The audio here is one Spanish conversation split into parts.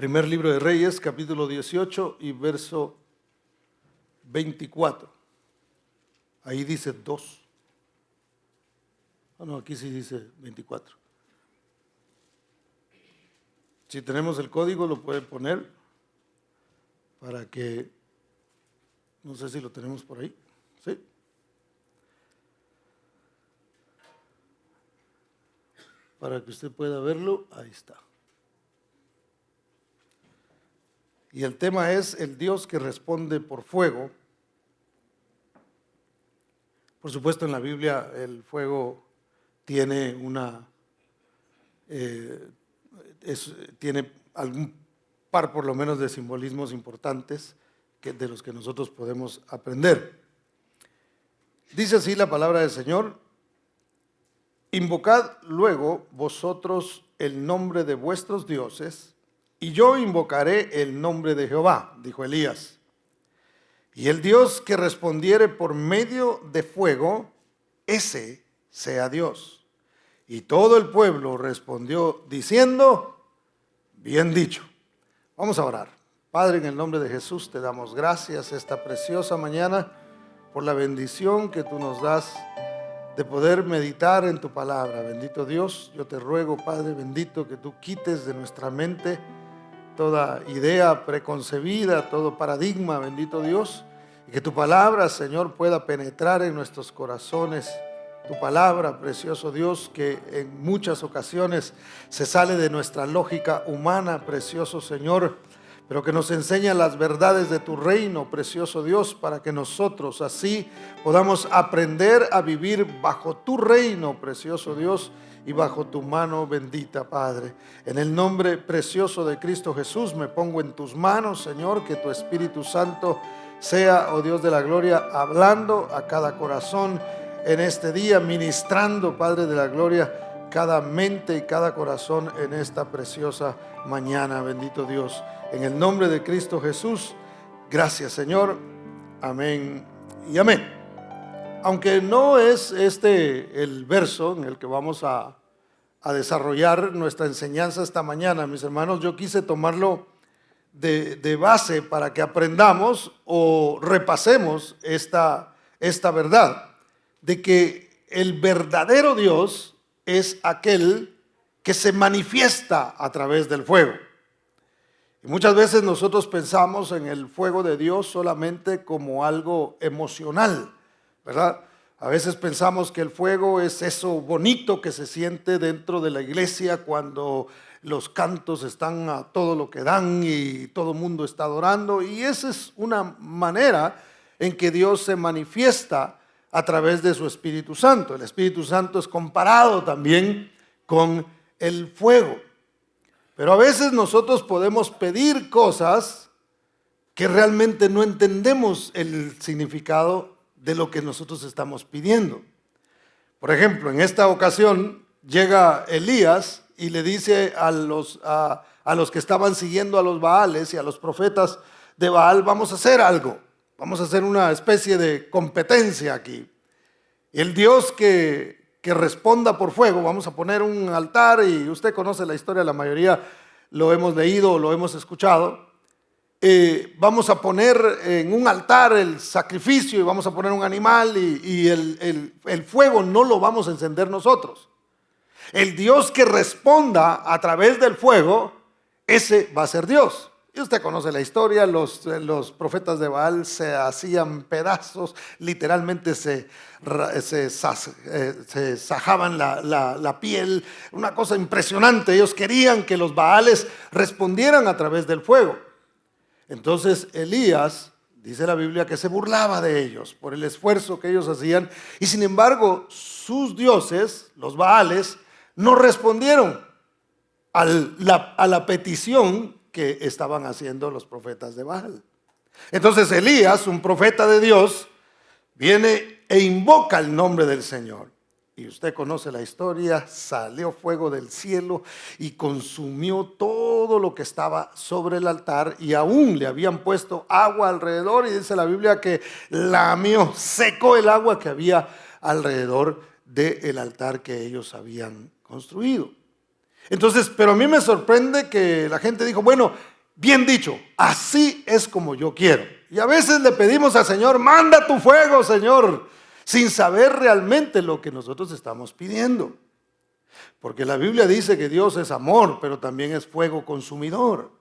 Primer libro de Reyes, capítulo 18 y verso 24. Ahí dice 2. No, aquí sí dice 24. Si tenemos el código lo pueden poner para que, no sé si lo tenemos por ahí, ¿sí? Para que usted pueda verlo, ahí está. Y el tema es el Dios que responde por fuego. Por supuesto, en la Biblia el fuego tiene tiene algún par por lo menos de simbolismos importantes de los que nosotros podemos aprender. Dice así la palabra del Señor: invocad luego vosotros el nombre de vuestros dioses, y yo invocaré el nombre de Jehová, dijo Elías. Y el Dios que respondiere por medio de fuego, ese sea Dios. Y todo el pueblo respondió diciendo: bien dicho. Vamos a orar. Padre, en el nombre de Jesús te damos gracias esta preciosa mañana por la bendición que tú nos das de poder meditar en tu palabra. Bendito Dios, yo te ruego, Padre bendito, que tú quites de nuestra mente toda idea preconcebida, todo paradigma, bendito Dios, y que tu palabra, Señor, pueda penetrar en nuestros corazones. Tu palabra, precioso Dios, que en muchas ocasiones se sale de nuestra lógica humana, precioso Señor, pero que nos enseña las verdades de tu reino, precioso Dios, para que nosotros así podamos aprender a vivir bajo tu reino, precioso Dios, y bajo tu mano bendita, Padre. En el nombre precioso de Cristo Jesús me pongo en tus manos, Señor, que tu Espíritu Santo sea, oh Dios de la gloria, hablando a cada corazón en este día, ministrando, Padre de la gloria, cada mente y cada corazón en esta preciosa mañana, bendito Dios. En el nombre de Cristo Jesús, gracias, Señor. Amén y amén. Aunque no es este el verso en el que vamos a desarrollar nuestra enseñanza esta mañana, mis hermanos, yo quise tomarlo de base para que aprendamos o repasemos esta verdad de que el verdadero Dios es aquel que se manifiesta a través del fuego. Y muchas veces nosotros pensamos en el fuego de Dios solamente como algo emocional, ¿verdad? A veces pensamos que el fuego es eso bonito que se siente dentro de la iglesia cuando los cantos están a todo lo que dan y todo el mundo está adorando. Y esa es una manera en que Dios se manifiesta a través de su Espíritu Santo. El Espíritu Santo es comparado también con el fuego. Pero a veces nosotros podemos pedir cosas que realmente no entendemos el significado de lo que nosotros estamos pidiendo. Por ejemplo, en esta ocasión llega Elías y le dice a los que estaban siguiendo a los Baales y a los profetas de Baal: vamos a hacer algo, vamos a hacer una especie de competencia aquí. El Dios que responda por fuego, vamos a poner un altar, y usted conoce la historia, la mayoría lo hemos leído o lo hemos escuchado. Vamos a poner en un altar el sacrificio y vamos a poner un animal y el fuego no lo vamos a encender nosotros. El Dios que responda a través del fuego, ese va a ser Dios. Y usted conoce la historia, los profetas de Baal se hacían pedazos, literalmente se sajaban la piel, una cosa impresionante. Ellos querían que los Baales respondieran a través del fuego. Entonces Elías, dice la Biblia, que se burlaba de ellos por el esfuerzo que ellos hacían, y sin embargo sus dioses, los Baales, no respondieron a la petición que estaban haciendo los profetas de Baal. Entonces Elías, un profeta de Dios, viene e invoca el nombre del Señor. Y usted conoce la historia: salió fuego del cielo y consumió todo lo que estaba sobre el altar, y aún le habían puesto agua alrededor, y dice la Biblia que lamió, secó el agua que había alrededor del altar que ellos habían construido. Entonces, pero a mí me sorprende que la gente dijo: bueno, bien dicho, así es como yo quiero. Y a veces le pedimos al Señor, manda tu fuego, Señor, sin saber realmente lo que nosotros estamos pidiendo. Porque la Biblia dice que Dios es amor, pero también es fuego consumidor.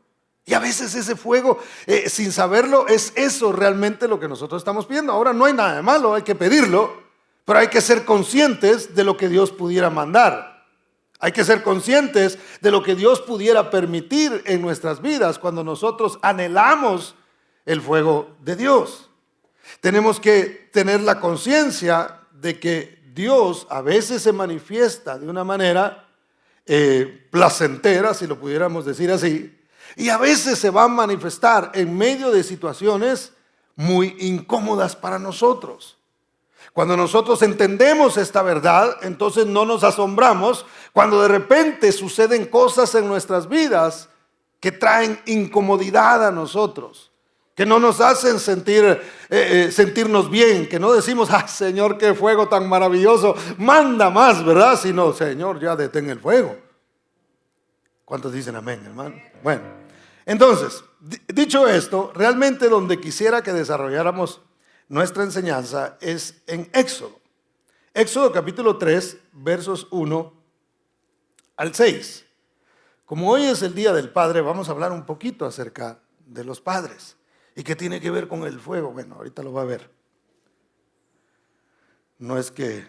Y a veces ese fuego, sin saberlo, es eso realmente lo que nosotros estamos pidiendo. Ahora no hay nada de malo, hay que pedirlo, pero hay que ser conscientes de lo que Dios pudiera mandar. Hay que ser conscientes de lo que Dios pudiera permitir en nuestras vidas cuando nosotros anhelamos el fuego de Dios. Tenemos que tener la conciencia de que Dios a veces se manifiesta de una manera placentera, si lo pudiéramos decir así, y a veces se va a manifestar en medio de situaciones muy incómodas para nosotros. Cuando nosotros entendemos esta verdad, entonces no nos asombramos cuando de repente suceden cosas en nuestras vidas que traen incomodidad a nosotros, que no nos hacen sentirnos bien, que no decimos, ah, Señor, qué fuego tan maravilloso, manda más, ¿verdad? Sino, Señor, ya detén el fuego. ¿Cuántos dicen amén, hermano? Bueno, entonces, dicho esto, realmente donde quisiera que desarrolláramos nuestra enseñanza es en Éxodo. Éxodo capítulo 3, versos 1 al 6. Como hoy es el Día del Padre, vamos a hablar un poquito acerca de los padres. ¿Y qué tiene que ver con el fuego? Bueno, ahorita lo va a ver. No es que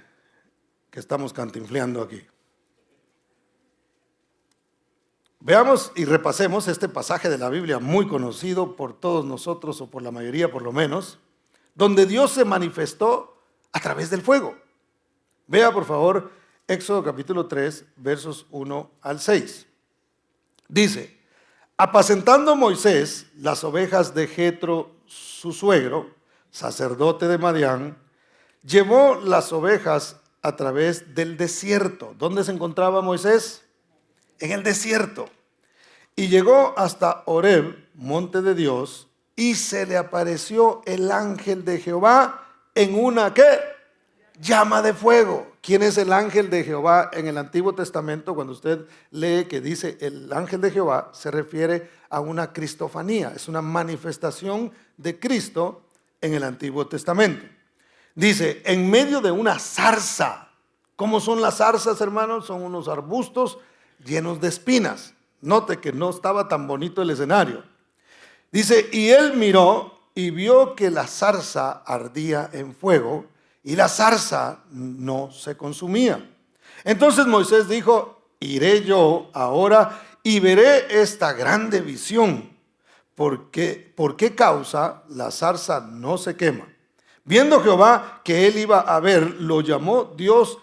estamos cantinfleando aquí. Veamos y repasemos este pasaje de la Biblia muy conocido por todos nosotros, o por la mayoría por lo menos, donde Dios se manifestó a través del fuego. Vea por favor Éxodo capítulo 3, versos 1 al 6. Dice: apacentando Moisés las ovejas de Jetro, su suegro, sacerdote de Madián, llevó las ovejas a través del desierto. ¿Dónde se encontraba Moisés? En el desierto. Y llegó hasta Horeb, monte de Dios, y se le apareció el ángel de Jehová en una, ¿qué? Llama de fuego. ¿Quién es el ángel de Jehová en el Antiguo Testamento? Cuando usted lee que dice el ángel de Jehová, se refiere a una cristofanía, es una manifestación de Cristo en el Antiguo Testamento. Dice, en medio de una zarza. ¿Cómo son las zarzas, hermanos? Son unos arbustos llenos de espinas. Note que no estaba tan bonito el escenario. Dice, y él miró y vio que la zarza ardía en fuego y la zarza no se consumía. Entonces Moisés dijo, iré yo ahora y veré esta grande visión. ¿Por qué causa la zarza no se quema? Viendo Jehová que él iba a ver, lo llamó Dios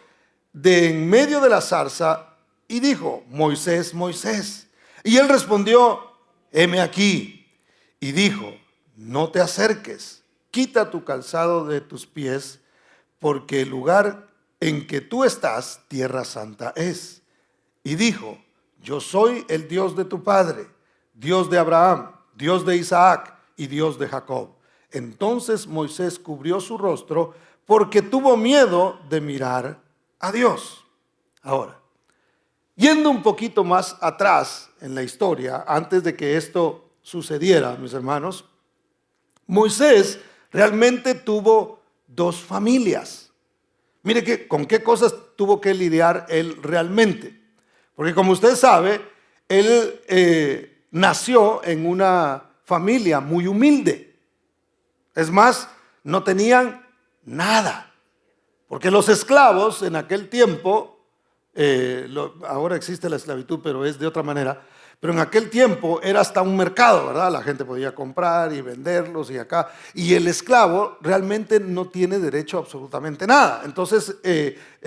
de en medio de la zarza y dijo, Moisés, Moisés. Y él respondió, heme aquí. Y dijo, no te acerques, quita tu calzado de tus pies, porque el lugar en que tú estás, tierra santa es. Y dijo, yo soy el Dios de tu padre, Dios de Abraham, Dios de Isaac y Dios de Jacob. Entonces Moisés cubrió su rostro porque tuvo miedo de mirar a Dios. Ahora, yendo un poquito más atrás en la historia, antes de que esto sucediera, mis hermanos, Moisés realmente tuvo dos familias. Mire con qué cosas tuvo que lidiar él realmente. Porque como usted sabe, él nació en una familia muy humilde. Es más, no tenían nada. Porque los esclavos en aquel tiempo, ahora existe la esclavitud, pero es de otra manera. Pero en aquel tiempo era hasta un mercado, ¿verdad? La gente podía comprar y venderlos y acá. Y el esclavo realmente no tiene derecho a absolutamente nada. Entonces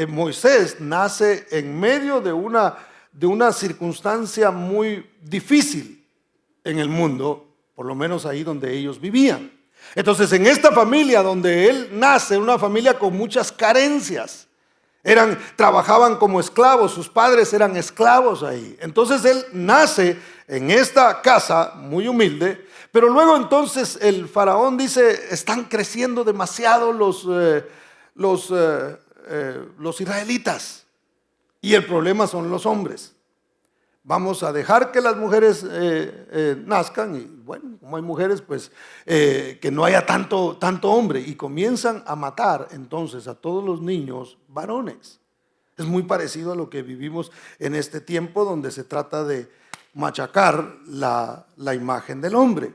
Moisés nace en medio de una circunstancia muy difícil en el mundo, por lo menos ahí donde ellos vivían. Entonces en esta familia donde él nace, una familia con muchas carencias. Trabajaban como esclavos, sus padres eran esclavos ahí. Entonces él nace en esta casa muy humilde, pero luego entonces el faraón dice, están creciendo demasiado los israelitas y el problema son los hombres. vamos a dejar que las mujeres nazcan, y bueno, como hay mujeres, pues que no haya tanto hombre, y comienzan a matar entonces a todos los niños varones. Es muy parecido a lo que vivimos en este tiempo, donde se trata de machacar la imagen del hombre.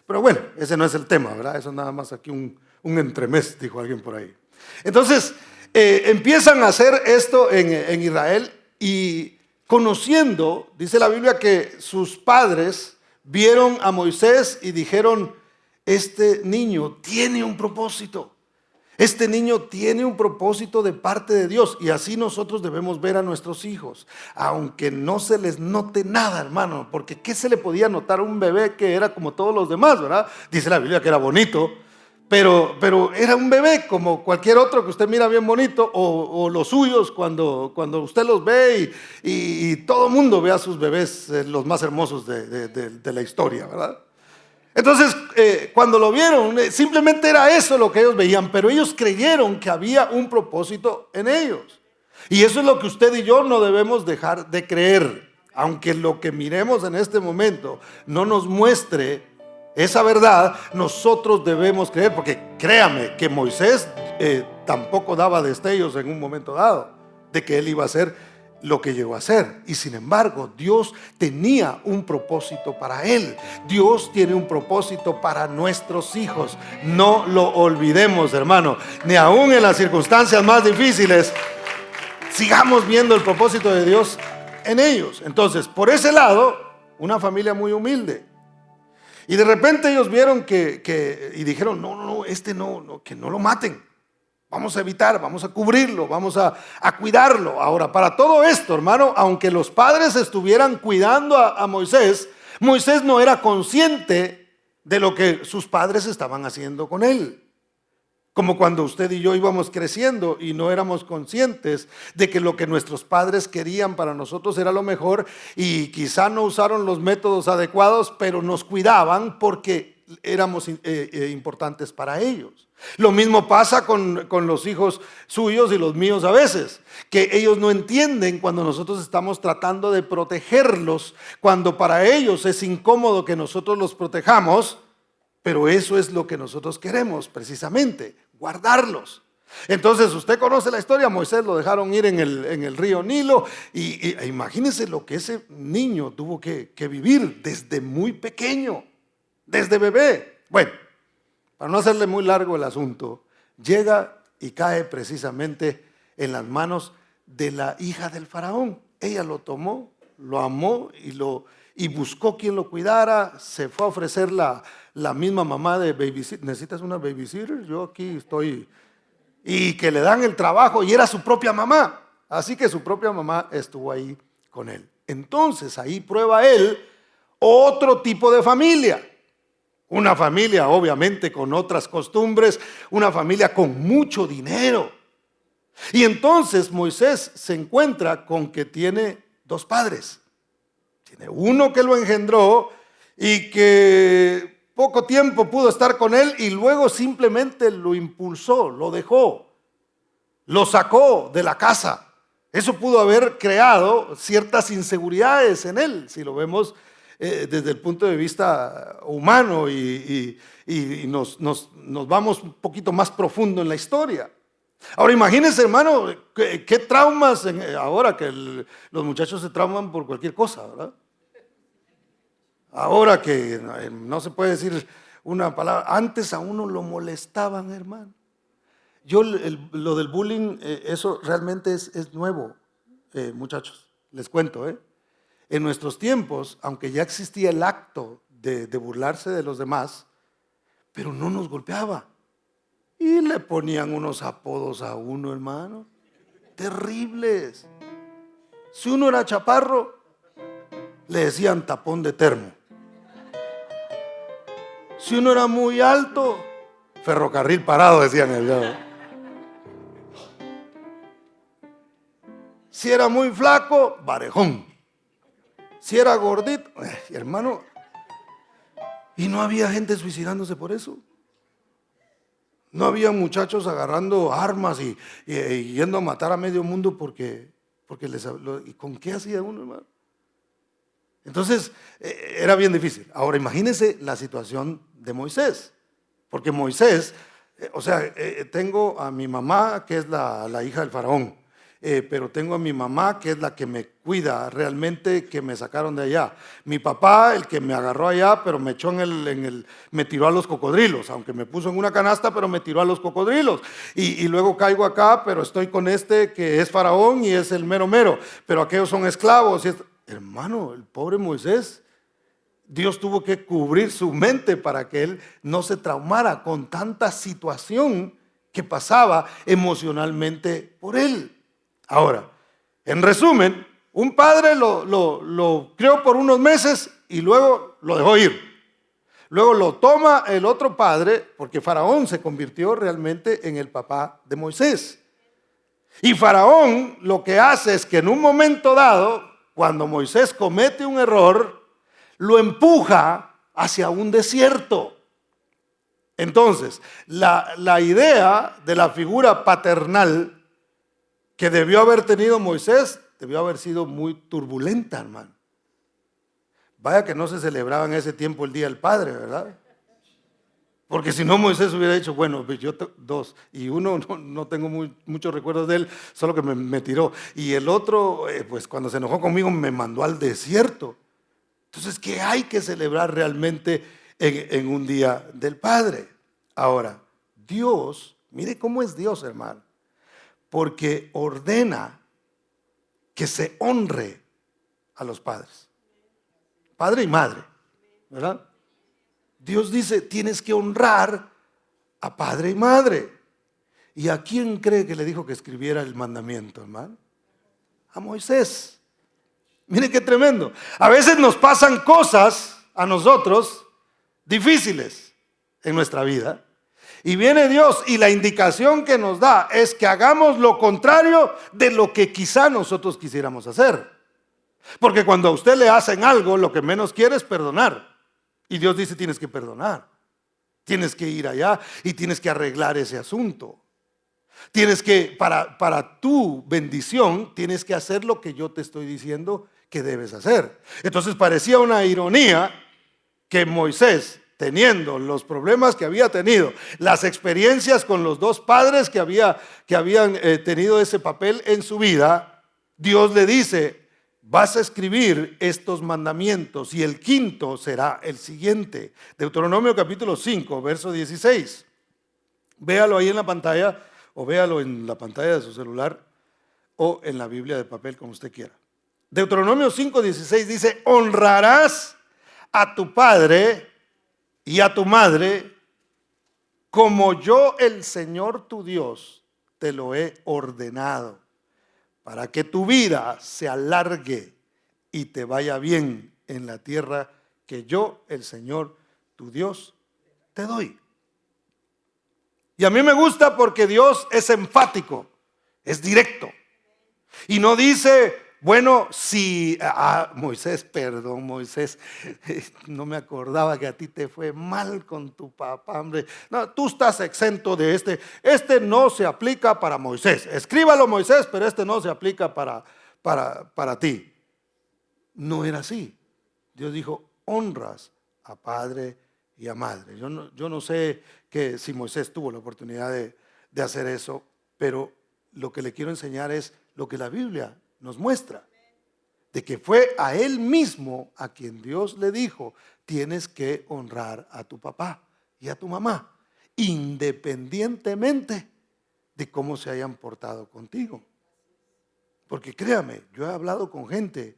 Pero bueno, ese no es el tema, ¿verdad? Eso nada más aquí un entremés, dijo alguien por ahí. Entonces, empiezan a hacer esto en Israel, y conociendo, dice la Biblia que sus padres vieron a Moisés y dijeron: este niño tiene un propósito. Este niño tiene un propósito de parte de Dios, y así nosotros debemos ver a nuestros hijos, aunque no se les note nada, hermano, porque ¿qué se le podía notar a un bebé que era como todos los demás, verdad? Dice la Biblia que era bonito, pero era un bebé como cualquier otro que usted mira bien bonito, o los suyos cuando usted los ve, y todo el mundo ve a sus bebés los más hermosos de la historia, ¿verdad? Entonces, cuando lo vieron, simplemente era eso lo que ellos veían, pero ellos creyeron que había un propósito en ellos. Y eso es lo que usted y yo no debemos dejar de creer, aunque lo que miremos en este momento no nos muestre esa verdad. Nosotros debemos creer, porque créame que Moisés tampoco daba destellos en un momento dado de que él iba a ser lo que llegó a ser. Y sin embargo, Dios tenía un propósito para él. Dios tiene un propósito para nuestros hijos. No lo olvidemos, hermano. Ni aún en las circunstancias más difíciles, sigamos viendo el propósito de Dios en ellos. Entonces, por ese lado, una familia muy humilde. Y de repente ellos vieron y dijeron: no, que no lo maten. Vamos a evitar, vamos a cubrirlo, vamos a cuidarlo. Ahora, para todo esto, hermano, aunque los padres estuvieran cuidando a Moisés, Moisés no era consciente de lo que sus padres estaban haciendo con él. Como cuando usted y yo íbamos creciendo y no éramos conscientes de que lo que nuestros padres querían para nosotros era lo mejor, y quizá no usaron los métodos adecuados, pero nos cuidaban porque éramos importantes para ellos. Lo mismo pasa con los hijos suyos y los míos a veces, que ellos no entienden cuando nosotros estamos tratando de protegerlos, cuando para ellos es incómodo que nosotros los protejamos, pero eso es lo que nosotros queremos precisamente, guardarlos. Entonces usted conoce la historia. Moisés lo dejaron ir en el río Nilo, y imagínense lo que ese niño tuvo que vivir desde muy pequeño, desde bebé. Bueno, para no hacerle muy largo el asunto, llega y cae precisamente en las manos de la hija del faraón. Ella lo tomó, lo amó y buscó quien lo cuidara. Se fue a ofrecer la misma mamá de babysitter. ¿Necesitas una babysitter? Yo aquí estoy. Y que le dan el trabajo, y era su propia mamá. Así que su propia mamá estuvo ahí con él. Entonces ahí prueba él otro tipo de familia. Una familia obviamente con otras costumbres, una familia con mucho dinero. Y entonces Moisés se encuentra con que tiene dos padres. Tiene uno que lo engendró y que poco tiempo pudo estar con él, y luego simplemente lo impulsó, lo dejó, lo sacó de la casa. Eso pudo haber creado ciertas inseguridades en él, si lo vemos desde el punto de vista humano, y nos vamos un poquito más profundo en la historia. Ahora imagínense, hermano, qué traumas ahora que los muchachos se trauman por cualquier cosa, ¿verdad? Ahora que no se puede decir una palabra. Antes a uno lo molestaban, hermano. Lo del bullying, eso realmente es nuevo, muchachos, les cuento, En nuestros tiempos, aunque ya existía el acto de burlarse de los demás, pero no nos golpeaba. Y le ponían unos apodos a uno, hermano, terribles. Si uno era chaparro, le decían tapón de termo. Si uno era muy alto, ferrocarril parado, decían el lado. Si era muy flaco, varejón. Si era gordito, hermano, y no había gente suicidándose por eso. No había muchachos agarrando armas y yendo a matar a medio mundo porque ¿y con qué hacía uno, hermano? Entonces, era bien difícil. Ahora, imagínense la situación de Moisés. Porque Moisés, tengo a mi mamá, que es la hija del faraón. Pero tengo a mi mamá, que es la que me cuida realmente, que me sacaron de allá. Mi papá, el que me agarró allá, pero me echó me tiró a los cocodrilos, aunque me puso en una canasta, pero me tiró a los cocodrilos. Y luego caigo acá, pero estoy con este que es faraón y es el mero mero, pero aquellos son esclavos. Hermano, el pobre Moisés, Dios tuvo que cubrir su mente para que él no se traumara con tanta situación que pasaba emocionalmente por él. Ahora, en resumen, un padre lo crió por unos meses y luego lo dejó ir. Luego lo toma el otro padre, porque Faraón se convirtió realmente en el papá de Moisés. Y Faraón lo que hace es que en un momento dado, cuando Moisés comete un error, lo empuja hacia un desierto. Entonces, la idea de la figura paternal que debió haber tenido Moisés, debió haber sido muy turbulenta, hermano. Vaya que no se celebraba en ese tiempo el Día del Padre, ¿verdad? Porque si no, Moisés hubiera dicho, bueno, yo dos, y uno no tengo muchos recuerdos de él, solo que me tiró. Y el otro, pues cuando se enojó conmigo, me mandó al desierto. Entonces, ¿qué hay que celebrar realmente en un Día del Padre? Ahora, Dios, mire cómo es Dios, hermano. Porque ordena que se honre a los padres, padre y madre, ¿verdad? Dios dice, tienes que honrar a padre y madre. ¿Y a quién cree que le dijo que escribiera el mandamiento, hermano? A Moisés. Mire qué tremendo. A veces nos pasan cosas a nosotros difíciles en nuestra vida. Y viene Dios y la indicación que nos da es que hagamos lo contrario de lo que quizá nosotros quisiéramos hacer. Porque cuando a usted le hacen algo, lo que menos quiere es perdonar. Y Dios dice, tienes que perdonar. Tienes que ir allá y tienes que arreglar ese asunto. Tienes que, para tu bendición, tienes que hacer lo que yo te estoy diciendo que debes hacer. Entonces parecía una ironía que Moisés, teniendo los problemas que había tenido, las experiencias con los dos padres que habían tenido ese papel en su vida, Dios le dice, vas a escribir estos mandamientos y el quinto será el siguiente. Deuteronomio capítulo 5, verso 16. Véalo ahí en la pantalla o véalo en la pantalla de su celular o en la Biblia de papel, como usted quiera. Deuteronomio 5, 16 dice, honrarás a tu padre y a tu madre, como yo el Señor tu Dios te lo he ordenado, para que tu vida se alargue y te vaya bien en la tierra que yo el Señor tu Dios te doy. Y a mí me gusta porque Dios es enfático, es directo. Y no dice, bueno, si Moisés, perdón Moisés, no me acordaba que a ti te fue mal con tu papá, hombre. No, tú estás exento de este no se aplica para Moisés. Escríbalo Moisés, pero este no se aplica para ti. No era así. Dios dijo, honras a padre y a madre. Yo no sé si Moisés tuvo la oportunidad de hacer eso, pero lo que le quiero enseñar es lo que la Biblia nos muestra, de que fue a él mismo a quien Dios le dijo, tienes que honrar a tu papá y a tu mamá, independientemente de cómo se hayan portado contigo. Porque créame, yo he hablado con gente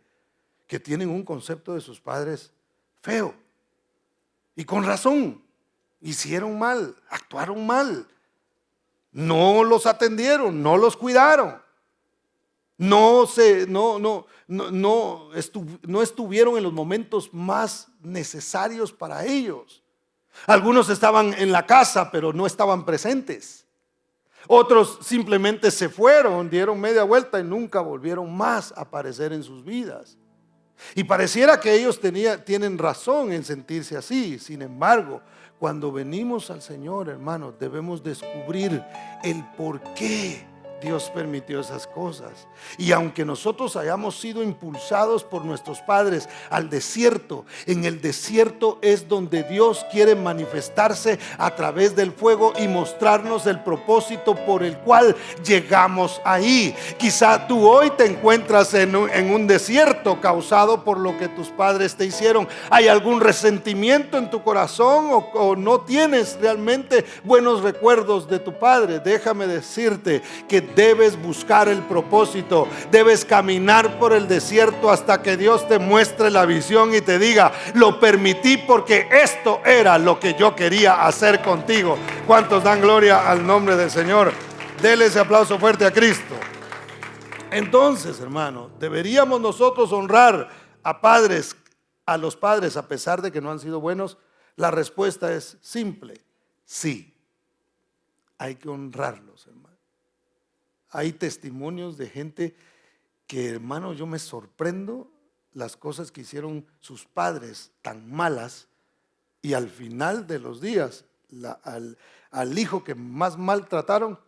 que tienen un concepto de sus padres feo, y con razón. Hicieron mal, actuaron mal, no los atendieron, no los cuidaron. No estuvieron en los momentos más necesarios para ellos. Algunos estaban en la casa, pero no estaban presentes. Otros simplemente se fueron, dieron media vuelta y nunca volvieron más a aparecer en sus vidas. Y pareciera que ellos tienen razón en sentirse así. Sin embargo, cuando venimos al Señor, hermanos, debemos descubrir el porqué Dios permitió esas cosas. Y aunque nosotros hayamos sido impulsados por nuestros padres al desierto, en el desierto es donde Dios quiere manifestarse a través del fuego y mostrarnos el propósito por el cual llegamos ahí. Quizá tú hoy te encuentras en un desierto causado por lo que tus padres te hicieron. ¿Hay algún resentimiento en tu corazón o no tienes realmente buenos recuerdos de tu padre? Déjame decirte que debes buscar el propósito, debes caminar por el desierto hasta que Dios te muestre la visión y te diga: lo permití porque esto era lo que yo quería hacer contigo. ¿Cuántos dan gloria al nombre del Señor? Dele ese aplauso fuerte a Cristo. Entonces, hermano, deberíamos nosotros honrar a los padres a pesar de que no han sido buenos. La respuesta es simple: sí, hay que honrarlos, hermano. Hay testimonios de gente que, hermano, yo me sorprendo las cosas que hicieron sus padres tan malas, y al final de los días al hijo que más maltrataron,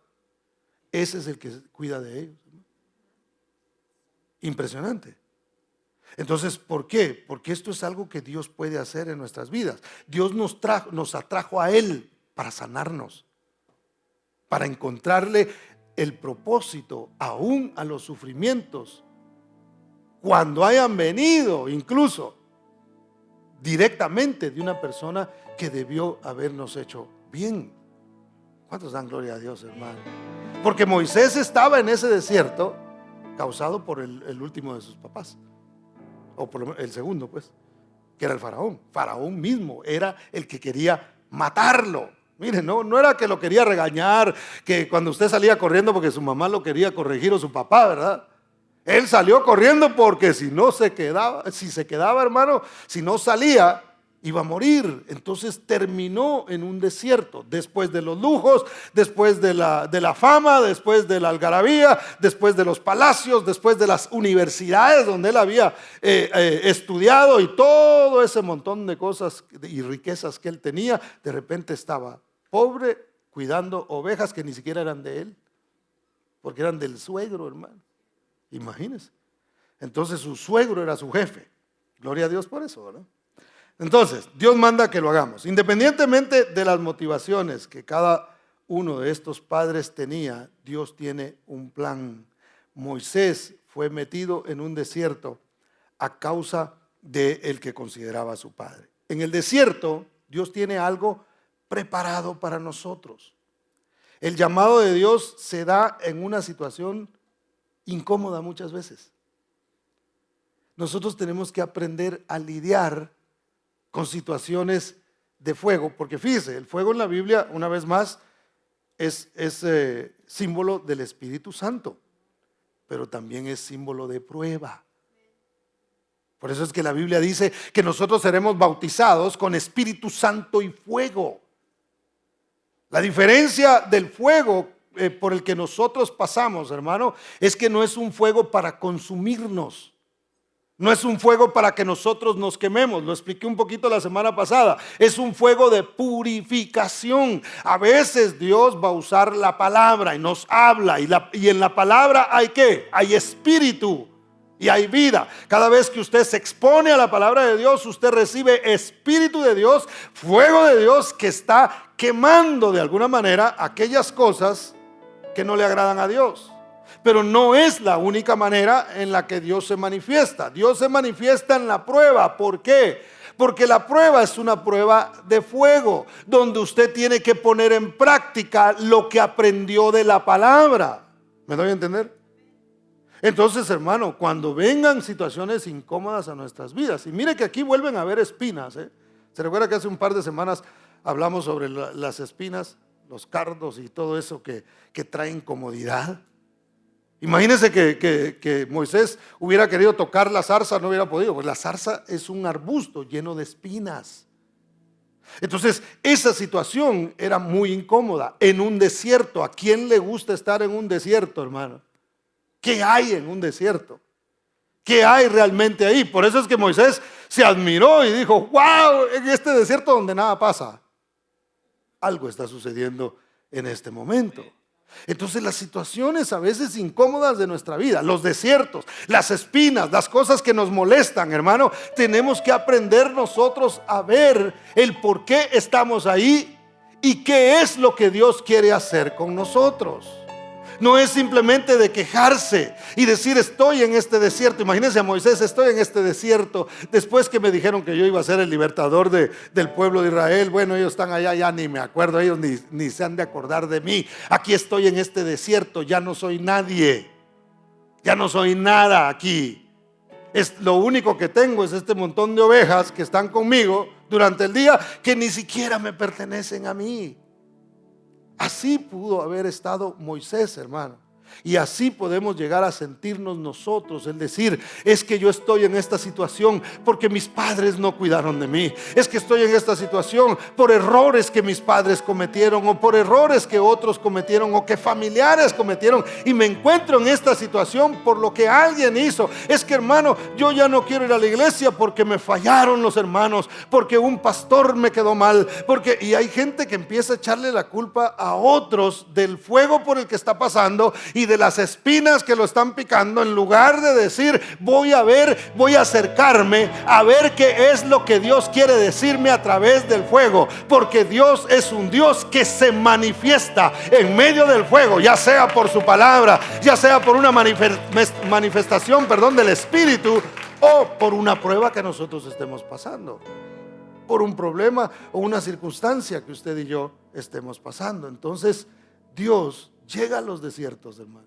ese es el que cuida de ellos. Impresionante. Entonces, ¿por qué? Porque esto es algo que Dios puede hacer en nuestras vidas. Dios nos atrajo a Él para sanarnos, para encontrarle el propósito aún a los sufrimientos, cuando hayan venido incluso directamente de una persona que debió habernos hecho bien. ¿Cuántos dan gloria a Dios, hermano? Porque Moisés estaba en ese desierto causado por el último de sus papás, o por el segundo, pues, que era el faraón. Faraón mismo era el que quería matarlo. Miren, no era que lo quería regañar, que cuando usted salía corriendo porque su mamá lo quería corregir o su papá, ¿verdad? Él salió corriendo porque si se quedaba, hermano, si no salía, iba a morir. Entonces terminó en un desierto, después de los lujos, después de la fama, después de la algarabía, después de los palacios, después de las universidades donde él había estudiado, y todo ese montón de cosas y riquezas que él tenía. De repente estaba pobre, cuidando ovejas que ni siquiera eran de él, porque eran del suegro, hermano. Imagínense. Entonces su suegro era su jefe. Gloria a Dios por eso, ¿verdad? Entonces, Dios manda que lo hagamos. Independientemente de las motivaciones que cada uno de estos padres tenía, Dios tiene un plan. Moisés fue metido en un desierto a causa de el que consideraba a su padre. En el desierto, Dios tiene algo preparado para nosotros. El llamado de Dios se da en una situación incómoda muchas veces. Nosotros tenemos que aprender a lidiar con situaciones de fuego, porque fíjese, el fuego en la Biblia, una vez más, es símbolo del Espíritu Santo, pero también es símbolo de prueba. Por eso es que la Biblia dice que nosotros seremos bautizados con Espíritu Santo y fuego. La diferencia del fuego por el que nosotros pasamos, hermano, es que no es un fuego para consumirnos. No es un fuego para que nosotros nos quememos. Lo expliqué un poquito la semana pasada. Es un fuego de purificación. A veces Dios va a usar la palabra y nos habla. Y en la palabra hay ¿qué? Hay espíritu y hay vida. Cada vez que usted se expone a la palabra de Dios, usted recibe espíritu de Dios, fuego de Dios, que está quemando de alguna manera aquellas cosas que no le agradan a Dios. Pero no es la única manera en la que Dios se manifiesta. Dios se manifiesta en la prueba. ¿Por qué? Porque la prueba es una prueba de fuego, donde usted tiene que poner en práctica lo que aprendió de la palabra. ¿Me doy a entender? Entonces, hermano, cuando vengan situaciones incómodas a nuestras vidas, y mire que aquí vuelven a haber espinas, ¿Se recuerda que hace un par de semanas hablamos sobre las espinas, los cardos y todo eso que traen comodidad? Imagínense que Moisés hubiera querido tocar la zarza, no hubiera podido, pues la zarza es un arbusto lleno de espinas. Entonces, esa situación era muy incómoda en un desierto. ¿A quién le gusta estar en un desierto, hermano? ¿Qué hay en un desierto? ¿Qué hay realmente ahí? Por eso es que Moisés se admiró y dijo: wow, en este desierto donde nada pasa, algo está sucediendo en este momento. Entonces las situaciones a veces incómodas de nuestra vida, los desiertos, las espinas, las cosas que nos molestan, hermano, tenemos que aprender nosotros a ver el por qué estamos ahí y qué es lo que Dios quiere hacer con nosotros. No es simplemente de quejarse y decir estoy en este desierto. Imagínense a Moisés, estoy en este desierto. Después que me dijeron que yo iba a ser el libertador del pueblo de Israel. Bueno, ellos están allá, ya ni me acuerdo, ellos ni se han de acordar de mí. Aquí estoy en este desierto, ya no soy nadie. Ya no soy nada aquí. Lo único que tengo es este montón de ovejas que están conmigo durante el día, que ni siquiera me pertenecen a mí. Así pudo haber estado Moisés, hermano. Y así podemos llegar a sentirnos nosotros, el decir, es que yo estoy en esta situación porque mis padres no cuidaron de mí. Es que estoy en esta situación por errores que mis padres cometieron, o por errores que otros cometieron, o que familiares cometieron, y me encuentro en esta situación por lo que alguien hizo. Es que, hermano, yo ya no quiero ir a la iglesia porque me fallaron los hermanos, porque un pastor me quedó mal, y hay gente que empieza a echarle la culpa a otros del fuego por el que está pasando y de las espinas que lo están picando, en lugar de decir voy a acercarme a ver qué es lo que Dios quiere decirme a través del fuego, porque Dios es un Dios que se manifiesta en medio del fuego, ya sea por su palabra, ya sea por una manifestación del Espíritu, o por una prueba que nosotros estemos pasando, por un problema o una circunstancia que usted y yo estemos pasando. Entonces Dios llega a los desiertos, hermano.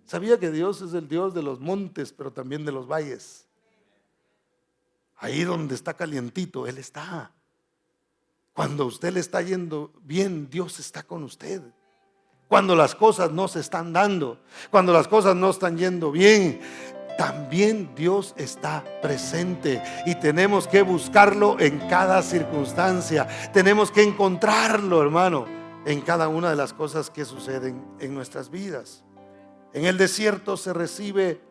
¿Sabía que Dios es el Dios de los montes, pero también de los valles? Ahí donde está calientito, Él está. Cuando a usted le está yendo bien, Dios está con usted. Cuando las cosas no se están dando, cuando las cosas no están yendo bien, también Dios está presente, y tenemos que buscarlo en cada circunstancia. Tenemos que encontrarlo, hermano, en cada una de las cosas que suceden en nuestras vidas. En el desierto se recibe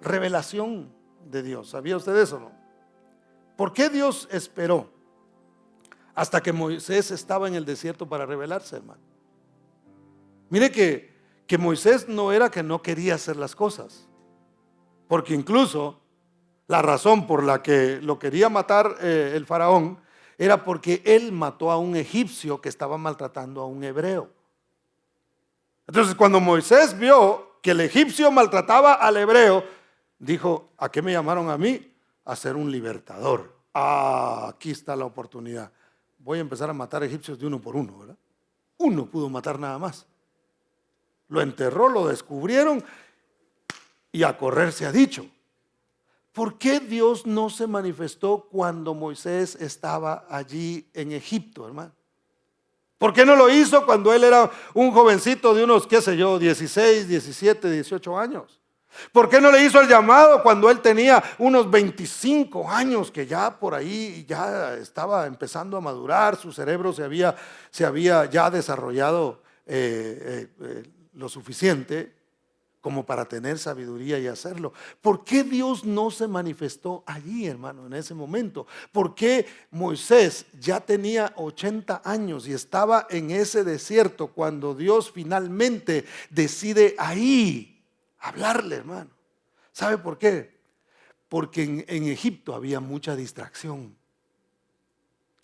revelación de Dios. ¿Sabía usted eso, no? ¿Por qué Dios esperó hasta que Moisés estaba en el desierto para revelarse, hermano? Mire que Moisés no era que no quería hacer las cosas, porque incluso la razón por la que lo quería matar el faraón era porque él mató a un egipcio que estaba maltratando a un hebreo. Entonces, cuando Moisés vio que el egipcio maltrataba al hebreo, dijo: ¿a qué me llamaron a mí? A ser un libertador. Aquí está la oportunidad. Voy a empezar a matar egipcios de uno por uno, ¿verdad? Uno pudo matar nada más. Lo enterró, lo descubrieron y a correr se ha dicho. ¿Por qué Dios no se manifestó cuando Moisés estaba allí en Egipto, hermano? ¿Por qué no lo hizo cuando él era un jovencito de unos, 16, 17, 18 años? ¿Por qué no le hizo el llamado cuando él tenía unos 25 años, que ya por ahí ya estaba empezando a madurar, su cerebro se había ya desarrollado lo suficiente como para tener sabiduría y hacerlo? ¿Por qué Dios no se manifestó allí, hermano, en ese momento? ¿Por qué Moisés ya tenía 80 años y estaba en ese desierto cuando Dios finalmente decide ahí hablarle, hermano? ¿Sabe por qué? Porque en Egipto había mucha distracción.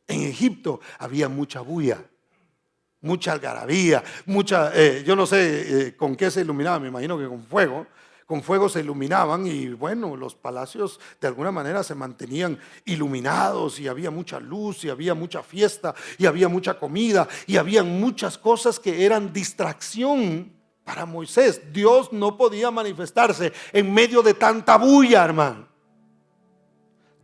En Egipto había mucha bulla, mucha algarabía, yo no sé con qué se iluminaba, me imagino que con fuego se iluminaban, y bueno, los palacios de alguna manera se mantenían iluminados, y había mucha luz, y había mucha fiesta, y había mucha comida, y había muchas cosas que eran distracción para Moisés. Dios no podía manifestarse en medio de tanta bulla, hermano.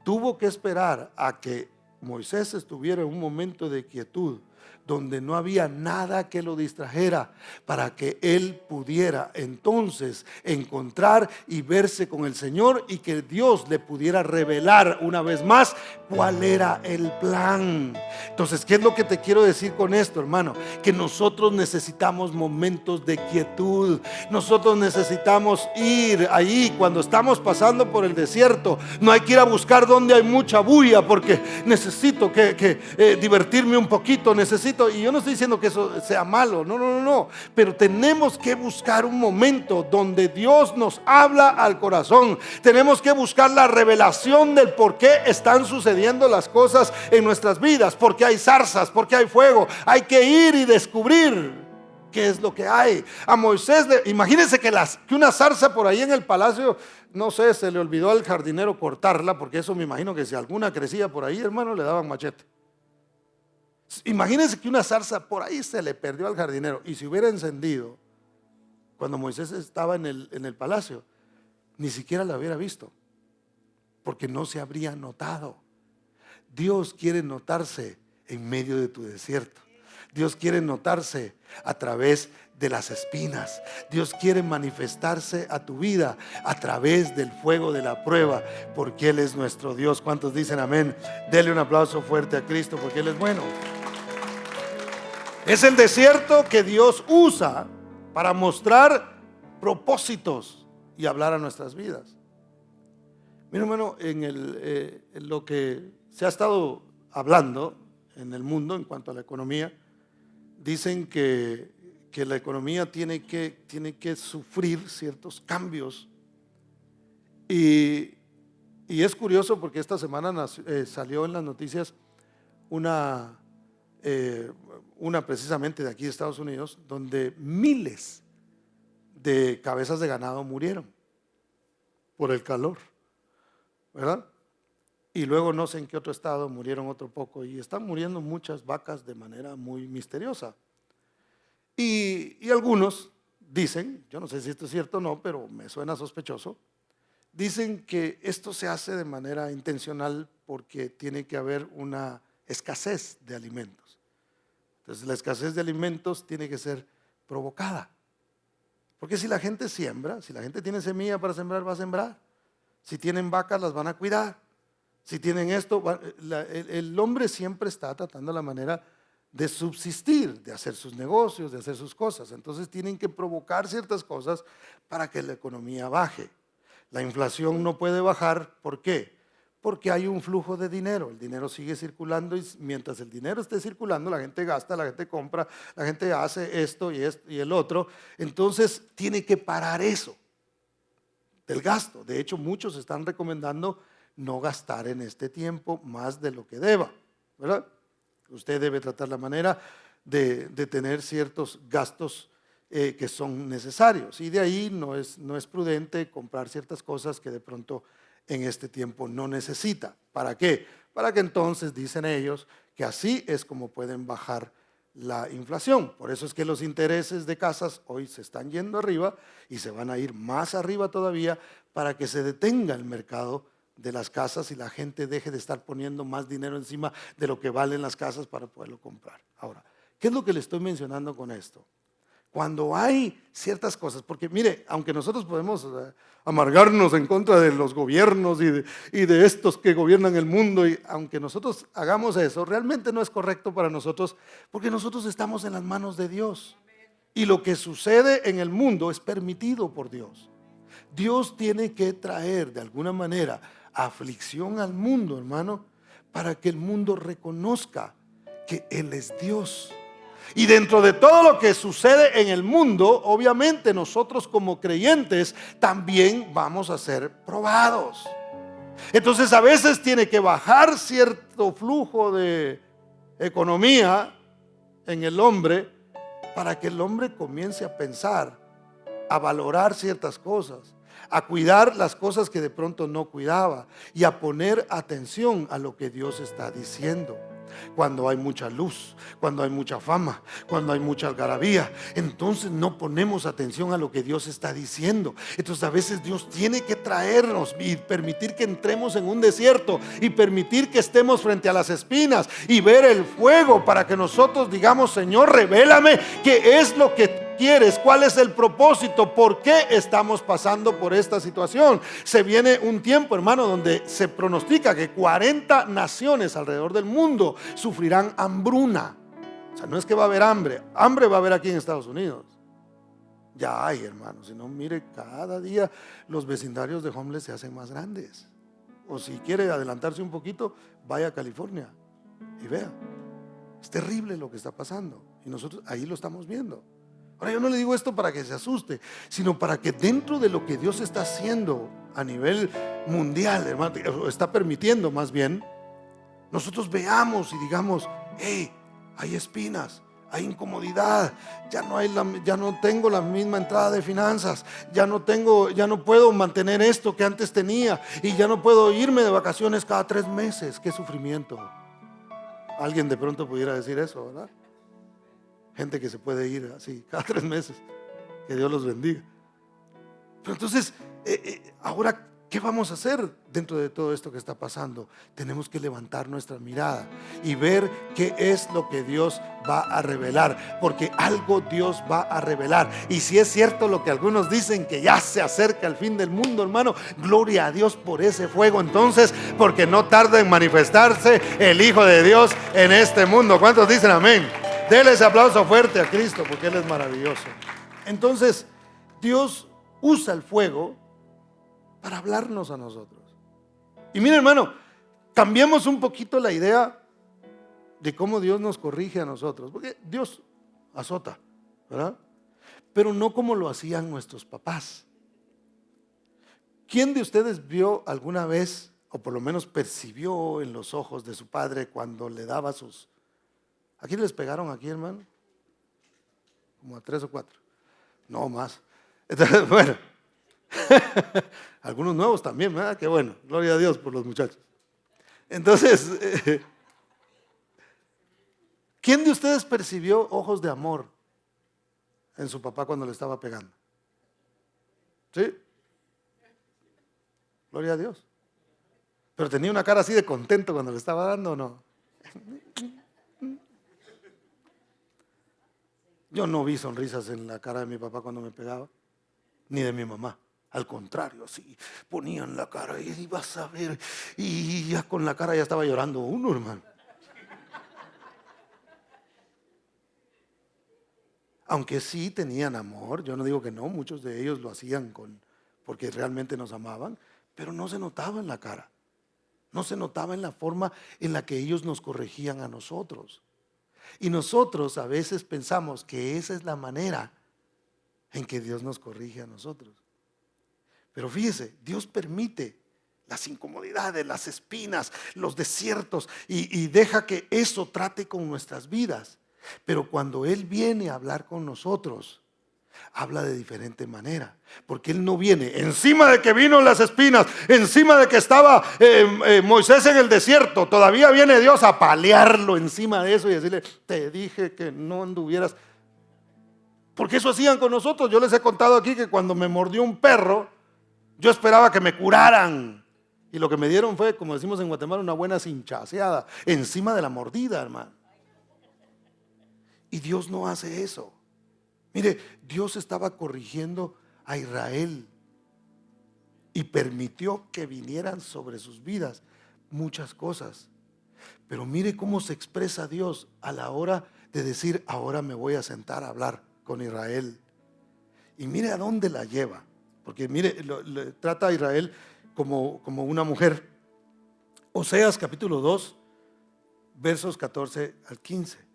Tuvo que esperar a que Moisés estuviera en un momento de quietud, donde no había nada que lo distrajera, para que él pudiera entonces encontrar y verse con el Señor, y que Dios le pudiera revelar una vez más cuál era el plan. Entonces, ¿qué es lo que te quiero decir con esto, hermano? Que nosotros necesitamos momentos de quietud. Nosotros necesitamos ir ahí cuando estamos pasando por el desierto. No hay que ir a buscar donde hay mucha bulla, porque necesito divertirme un poquito, y yo no estoy diciendo que eso sea malo, no, pero tenemos que buscar un momento donde Dios nos habla al corazón. Tenemos que buscar la revelación del por qué están sucediendo las cosas en nuestras vidas, porque hay zarzas, porque hay fuego. Hay que ir y descubrir qué es lo que hay. A Moisés, imagínense que una zarza por ahí en el palacio, no sé, se le olvidó al jardinero cortarla, porque eso me imagino que si alguna crecía por ahí, hermano, le daban machete. Imagínense que una zarza por ahí se le perdió al jardinero, y si hubiera encendido cuando Moisés estaba en el palacio, ni siquiera la hubiera visto, porque no se habría notado. Dios quiere notarse en medio de tu desierto. Dios quiere notarse a través de las espinas. Dios quiere manifestarse a tu vida a través del fuego de la prueba, porque Él es nuestro Dios. ¿Cuántos dicen amén? Dele un aplauso fuerte a Cristo, porque Él es bueno. Es el desierto que Dios usa para mostrar propósitos y hablar a nuestras vidas. Mira, hermano, en lo que se ha estado hablando en el mundo en cuanto a la economía, dicen que la economía tiene que sufrir ciertos cambios. Y es curioso porque esta semana salió en las noticias una precisamente de aquí de Estados Unidos, donde miles de cabezas de ganado murieron por el calor, ¿verdad? Y luego no sé en qué otro estado murieron otro poco, y están muriendo muchas vacas de manera muy misteriosa. Y algunos dicen, yo no sé si esto es cierto o no, pero me suena sospechoso, dicen que esto se hace de manera intencional porque tiene que haber una escasez de alimentos. Entonces la escasez de alimentos tiene que ser provocada. Porque si la gente siembra, si la gente tiene semilla para sembrar, va a sembrar. Si tienen vacas, las van a cuidar. Si tienen esto, el hombre siempre está tratando la manera de subsistir, de hacer sus negocios, de hacer sus cosas. Entonces tienen que provocar ciertas cosas para que la economía baje. La inflación no puede bajar, ¿por qué? Porque hay un flujo de dinero, el dinero sigue circulando, y mientras el dinero esté circulando, la gente gasta, la gente compra, la gente hace esto y el otro. Entonces tiene que parar eso del gasto. De hecho, muchos están recomendando no gastar en este tiempo más de lo que deba, ¿verdad? Usted debe tratar la manera de tener ciertos gastos que son necesarios, y de ahí no es prudente comprar ciertas cosas que de pronto en este tiempo no necesita. ¿Para qué? Para que entonces, dicen ellos, que así es como pueden bajar la inflación. Por eso es que los intereses de casas hoy se están yendo arriba y se van a ir más arriba todavía, para que se detenga el mercado de las casas y la gente deje de estar poniendo más dinero encima de lo que valen las casas para poderlo comprar. Ahora, ¿qué es lo que le estoy mencionando con esto? Cuando hay ciertas cosas, porque mire, aunque nosotros podemos amargarnos en contra de los gobiernos y de estos que gobiernan el mundo, y aunque nosotros hagamos eso, realmente no es correcto para nosotros, porque nosotros estamos en las manos de Dios. Y lo que sucede en el mundo es permitido por Dios. Dios tiene que traer de alguna manera aflicción al mundo, hermano, para que el mundo reconozca que Él es Dios. Y dentro de todo lo que sucede en el mundo, obviamente nosotros como creyentes también vamos a ser probados. Entonces a veces tiene que bajar cierto flujo de economía en el hombre, para que el hombre comience a pensar, a valorar ciertas cosas, a cuidar las cosas que de pronto no cuidaba, y a poner atención a lo que Dios está diciendo. Cuando hay mucha luz, cuando hay mucha fama, cuando hay mucha algarabía, entonces no ponemos atención a lo que Dios está diciendo. Entonces a veces Dios tiene que traernos y permitir que entremos en un desierto, y permitir que estemos frente a las espinas y ver el fuego, para que nosotros digamos: Señor, revélame qué es lo que quieres? ¿Cuál es el propósito? ¿Por qué estamos pasando por esta situación? Se viene un tiempo, hermano, donde se pronostica que 40 naciones alrededor del mundo sufrirán hambruna. O sea, no es que va a haber hambre. Hambre va a haber aquí en Estados Unidos. Ya hay, hermano. Si no, mire, cada día los vecindarios de homeless se hacen más grandes. O si quiere adelantarse un poquito, vaya a California y vea. Es terrible lo que está pasando y nosotros ahí lo estamos viendo. Ahora, yo no le digo esto para que se asuste, sino para que dentro de lo que Dios está haciendo a nivel mundial, hermano, está permitiendo más bien, nosotros veamos y digamos: hey, hay espinas, hay incomodidad, ya no tengo la misma entrada de finanzas, ya no puedo mantener esto que antes tenía, y ya no puedo irme de vacaciones cada 3 meses. Qué sufrimiento. Alguien de pronto pudiera decir eso, ¿verdad? Gente que se puede ir así cada 3 meses. Que Dios los bendiga. Pero entonces, ahora, ¿qué vamos a hacer dentro de todo esto que está pasando? Tenemos que levantar nuestra mirada y ver qué es lo que Dios va a revelar, porque algo Dios va a revelar. Y si es cierto lo que algunos dicen, que ya se acerca el fin del mundo, hermano, gloria a Dios por ese fuego entonces, porque no tarda en manifestarse el Hijo de Dios en este mundo. ¿Cuántos dicen amén? Denle ese aplauso fuerte a Cristo, porque Él es maravilloso. Entonces, Dios usa el fuego para hablarnos a nosotros. Y mira, hermano, cambiemos un poquito la idea de cómo Dios nos corrige a nosotros, porque Dios azota, ¿verdad? Pero no como lo hacían nuestros papás. ¿Quién de ustedes vio alguna vez, o por lo menos percibió en los ojos de su padre cuando le daba sus... ¿A quién les pegaron aquí, hermano? Como a 3 o 4. No más. Entonces, bueno. Algunos nuevos también, ¿verdad? Qué bueno, gloria a Dios por los muchachos. Entonces, ¿quién de ustedes percibió ojos de amor en su papá cuando le estaba pegando? ¿Sí? Gloria a Dios. Pero tenía una cara así de contento cuando le estaba dando, ¿o no? Yo no vi sonrisas en la cara de mi papá cuando me pegaba, ni de mi mamá. Al contrario, así ponían la cara y ibas a ver, y ya con la cara ya estaba llorando uno, hermano. Aunque sí tenían amor, yo no digo que no, muchos de ellos lo hacían porque realmente nos amaban, pero no se notaba en la cara, no se notaba en la forma en la que ellos nos corregían a nosotros. Y nosotros a veces pensamos que esa es la manera en que Dios nos corrige a nosotros. Pero fíjese, Dios permite las incomodidades, las espinas, los desiertos, y deja que eso trate con nuestras vidas. Pero cuando Él viene a hablar con nosotros, habla de diferente manera, porque Él no viene encima de que vino las espinas, encima de que estaba Moisés en el desierto. Todavía viene Dios a palearlo encima de eso y decirle: te dije que no anduvieras. Porque eso hacían con nosotros. Yo les he contado aquí que cuando me mordió un perro, yo esperaba que me curaran, y lo que me dieron fue, como decimos en Guatemala, una buena cinchaseada encima de la mordida, hermano. Y Dios no hace eso. Mire, Dios estaba corrigiendo a Israel y permitió que vinieran sobre sus vidas muchas cosas. Pero mire cómo se expresa Dios a la hora de decir: ahora me voy a sentar a hablar con Israel. Y mire a dónde la lleva. Porque mire, trata a Israel como una mujer. Oseas capítulo 2, versos 14 al 15.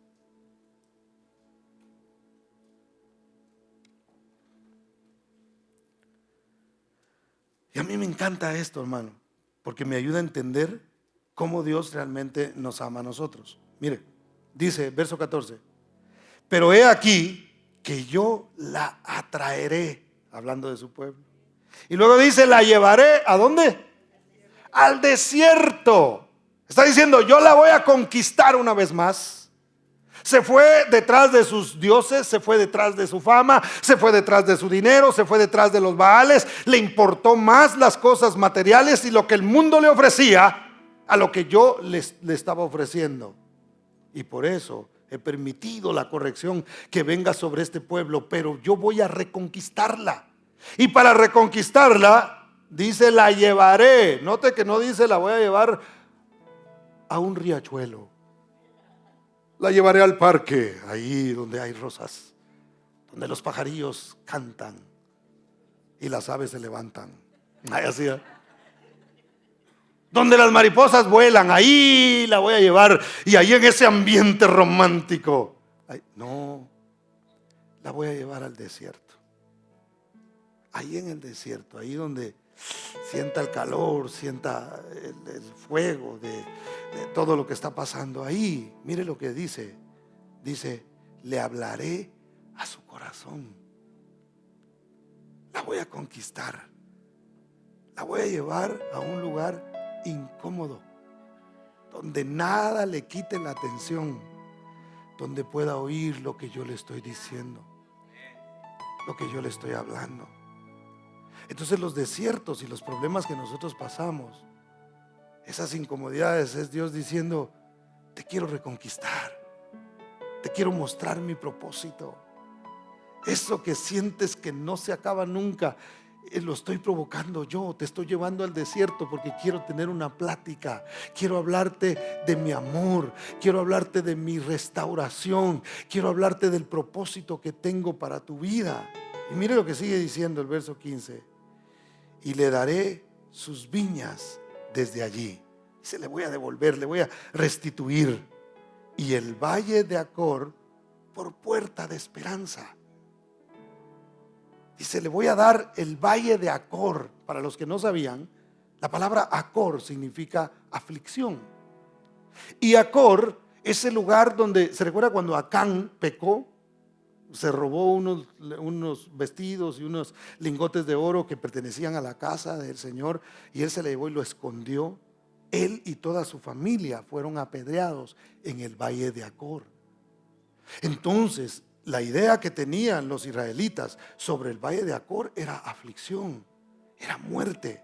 Y a mí me encanta esto, hermano, porque me ayuda a entender cómo Dios realmente nos ama a nosotros. Mire, dice, verso 14: pero he aquí que yo la atraeré, hablando de su pueblo. Y luego dice: la llevaré, ¿a dónde? Al desierto. Está diciendo: yo la voy a conquistar una vez más. Se fue detrás de sus dioses, se fue detrás de su fama, se fue detrás de su dinero, se fue detrás de los baales. Le importó más las cosas materiales y lo que el mundo le ofrecía a lo que yo le estaba ofreciendo. Y por eso he permitido la corrección que venga sobre este pueblo, pero yo voy a reconquistarla. Y para reconquistarla, dice, la llevaré. Note que no dice la voy a llevar a un riachuelo. La llevaré al parque, ahí donde hay rosas, donde los pajarillos cantan y las aves se levantan. Ahí así, donde las mariposas vuelan, ahí la voy a llevar. Y ahí en ese ambiente romántico, no, la voy a llevar al desierto. Ahí en el desierto, ahí donde sienta el calor, sienta el fuego de todo lo que está pasando ahí. Mire lo que dice. Dice, le hablaré a su corazón. La voy a conquistar. La voy a llevar a un lugar incómodo, donde nada le quite la atención, donde pueda oír lo que yo le estoy diciendo, lo que yo le estoy hablando. Entonces los desiertos y los problemas que nosotros pasamos, esas incomodidades, es Dios diciendo, te quiero reconquistar, te quiero mostrar mi propósito. Eso que sientes que no se acaba nunca, lo estoy provocando yo. Te estoy llevando al desierto porque quiero tener una plática. Quiero hablarte de mi amor. Quiero hablarte de mi restauración. Quiero hablarte del propósito que tengo para tu vida. Y mire lo que sigue diciendo el verso 15. Y le daré sus viñas desde allí. Dice, le voy a devolver, le voy a restituir. Y el valle de Acor por puerta de esperanza. Dice, le voy a dar el valle de Acor. Para los que no sabían, la palabra Acor significa aflicción. Y Acor es el lugar donde, ¿se recuerda cuando Acán pecó? Se robó unos vestidos y unos lingotes de oro que pertenecían a la casa del Señor, y él se le llevó y lo escondió. Él y toda su familia fueron apedreados en el valle de Acor. Entonces, la idea que tenían los israelitas sobre el valle de Acor era aflicción, era muerte,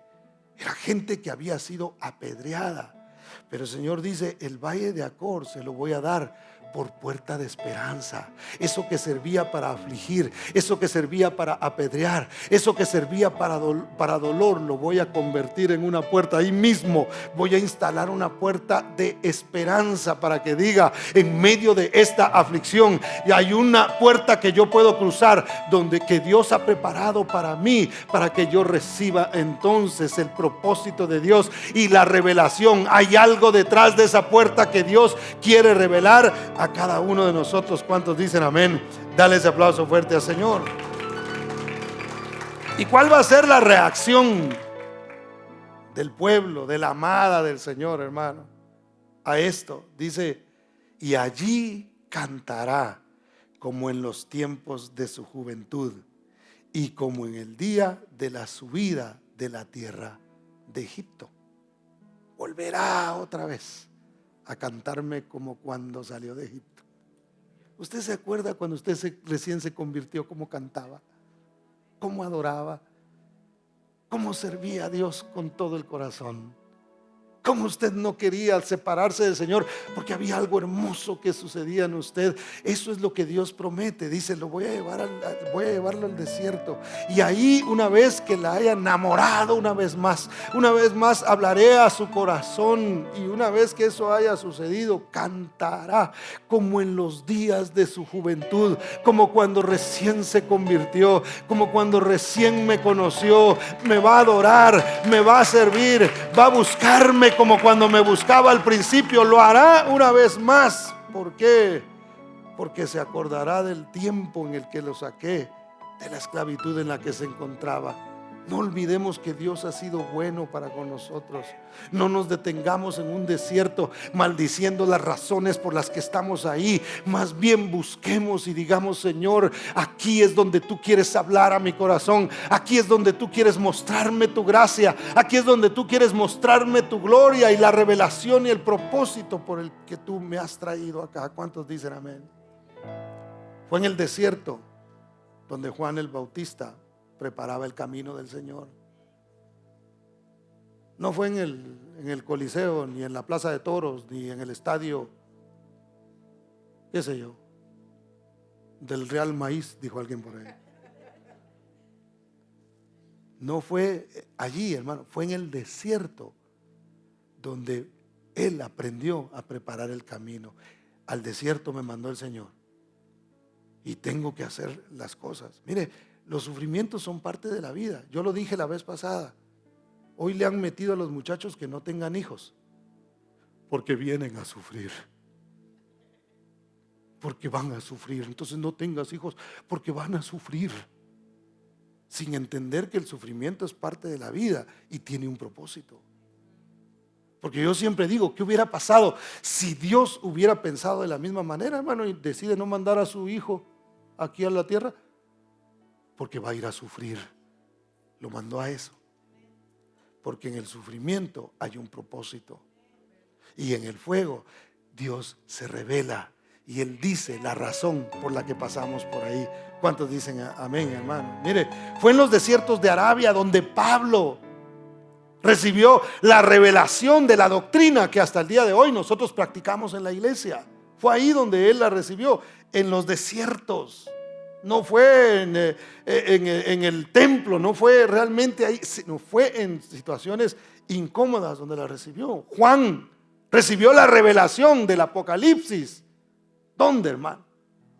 era gente que había sido apedreada. Pero el Señor dice, el valle de Acor se lo voy a dar por puerta de esperanza. Eso que servía para afligir, eso que servía para apedrear, eso que servía para dolor, lo voy a convertir en una puerta. Ahí mismo voy a instalar una puerta de esperanza para que diga, en medio de esta aflicción, y hay una puerta que yo puedo cruzar, donde que Dios ha preparado para mí, para que yo reciba entonces el propósito de Dios y la revelación. Hay algo detrás de esa puerta que Dios quiere revelar a cada uno de nosotros. ¿Cuántos dicen amén? Dale ese aplauso fuerte al Señor. ¿Y cuál va a ser la reacción del pueblo, de la amada del Señor, hermano, a esto? Dice, y allí cantará como en los tiempos de su juventud y como en el día de la subida de la tierra de Egipto. Volverá otra vez a cantarme como cuando salió de Egipto. ¿Usted se acuerda cuando usted recién se convirtió, cómo cantaba, cómo adoraba, cómo servía a Dios con todo el corazón? Cómo usted no quería separarse del Señor porque había algo hermoso que sucedía en usted. Eso es lo que Dios promete. Dice, voy a llevarlo al desierto, y ahí, una vez que la haya enamorado una vez más hablaré a su corazón, y una vez que eso haya sucedido, cantará como en los días de su juventud, como cuando recién se convirtió, como cuando recién me conoció. Me va a adorar, me va a servir, va a buscarme como cuando me buscaba al principio. Lo hará una vez más. ¿Por qué? Porque se acordará del tiempo en el que lo saqué de la esclavitud en la que se encontraba. No olvidemos que Dios ha sido bueno para con nosotros. No nos detengamos en un desierto maldiciendo las razones por las que estamos ahí. Más bien busquemos y digamos, Señor, aquí es donde tú quieres hablar a mi corazón. Aquí es donde tú quieres mostrarme tu gracia. Aquí es donde tú quieres mostrarme tu gloria y la revelación y el propósito por el que tú me has traído acá. ¿Cuántos dicen amén? Fue en el desierto donde Juan el Bautista preparaba el camino del Señor. No fue en el Coliseo, ni en la Plaza de Toros, ni en el estadio qué sé yo, del Real Maíz, dijo alguien por ahí. No fue allí, hermano, fue en el desierto donde él aprendió a preparar el camino. Al desierto me mandó el Señor y tengo que hacer las cosas. Mire, los sufrimientos son parte de la vida. Yo lo dije la vez pasada. Hoy le han metido a los muchachos que no tengan hijos porque vienen a sufrir, porque van a sufrir. Entonces no tengas hijos porque van a sufrir, sin entender que el sufrimiento es parte de la vida y tiene un propósito. Porque yo siempre digo, ¿qué hubiera pasado si Dios hubiera pensado de la misma manera, hermano, y decide no mandar a su hijo aquí a la tierra? Porque va a ir a sufrir. Lo mandó a eso. Porque en el sufrimiento hay un propósito. Y en el fuego Dios se revela y Él dice la razón por la que pasamos por ahí. ¿Cuántos dicen amén, hermano? Mire, fue en los desiertos de Arabia donde Pablo recibió la revelación de la doctrina que hasta el día de hoy nosotros practicamos en la iglesia. Fue ahí donde él la recibió, en los desiertos. No fue en el templo, no fue realmente ahí, sino fue en situaciones incómodas donde la recibió. Juan recibió la revelación del Apocalipsis. ¿Dónde, hermano?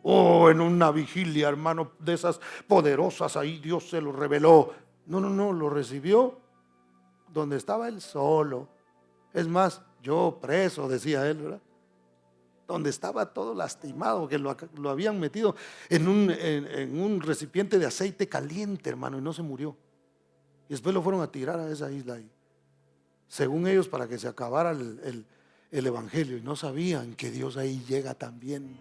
Oh, en una vigilia, hermano, de esas poderosas, ahí Dios se lo reveló. No, lo recibió donde estaba él solo. Es más, yo preso, decía él, ¿verdad? Donde estaba todo lastimado, que lo habían metido en un recipiente de aceite caliente, hermano, y no se murió. Y después lo fueron a tirar a esa isla ahí, según ellos, para que se acabara el evangelio. Y no sabían que Dios ahí llega también.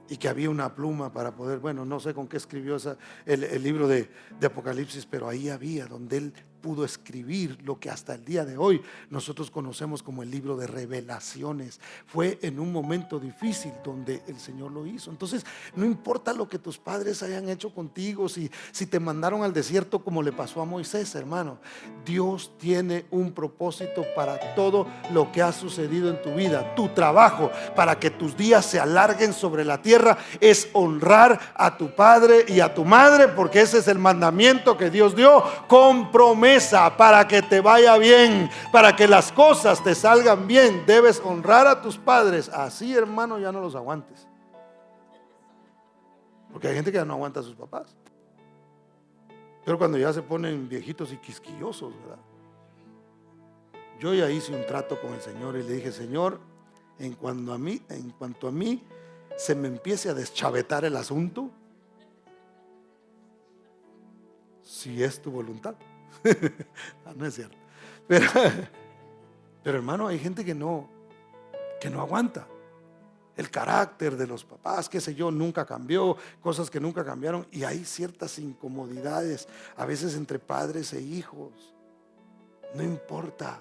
Y que había una pluma para poder, bueno, no sé con qué escribió el libro de Apocalipsis, pero ahí había donde él pudo escribir lo que hasta el día de hoy nosotros conocemos como el libro de revelaciones. Fue en un momento difícil donde el Señor lo hizo. Entonces no importa lo que tus padres hayan hecho contigo, si te mandaron al desierto como le pasó a Moisés, hermano, Dios tiene un propósito para todo lo que ha sucedido en tu vida. Tu trabajo para que tus días se alarguen sobre la tierra es honrar a tu padre y a tu madre, porque ese es el mandamiento que Dios dio con promesa. Para que te vaya bien, para que las cosas te salgan bien, debes honrar a tus padres. Así, hermano, ya no los aguantes, porque hay gente que ya no aguanta a sus papás, pero cuando ya se ponen viejitos y quisquillosos, ¿verdad? Yo ya hice un trato con el Señor y le dije: Señor, en cuanto a mí se me empiece a deschavetar el asunto, si es tu voluntad. No es cierto, pero hermano, hay gente que no aguanta. El carácter de los papás, qué sé yo, nunca cambió, cosas que nunca cambiaron, y hay ciertas incomodidades a veces entre padres e hijos. No importa.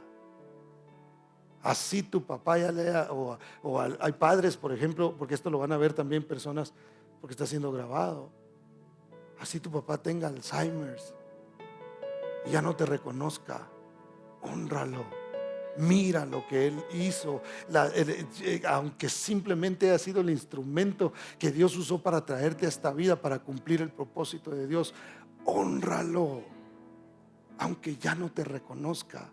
Así tu papá ya lea, o hay padres, por ejemplo, porque esto lo van a ver también personas, porque está siendo grabado. Así tu papá tenga Alzheimer's y ya no te reconozca, hónralo, mira lo que él hizo, aunque simplemente ha sido el instrumento que Dios usó para traerte a esta vida, para cumplir el propósito de Dios. Hónralo, aunque ya no te reconozca,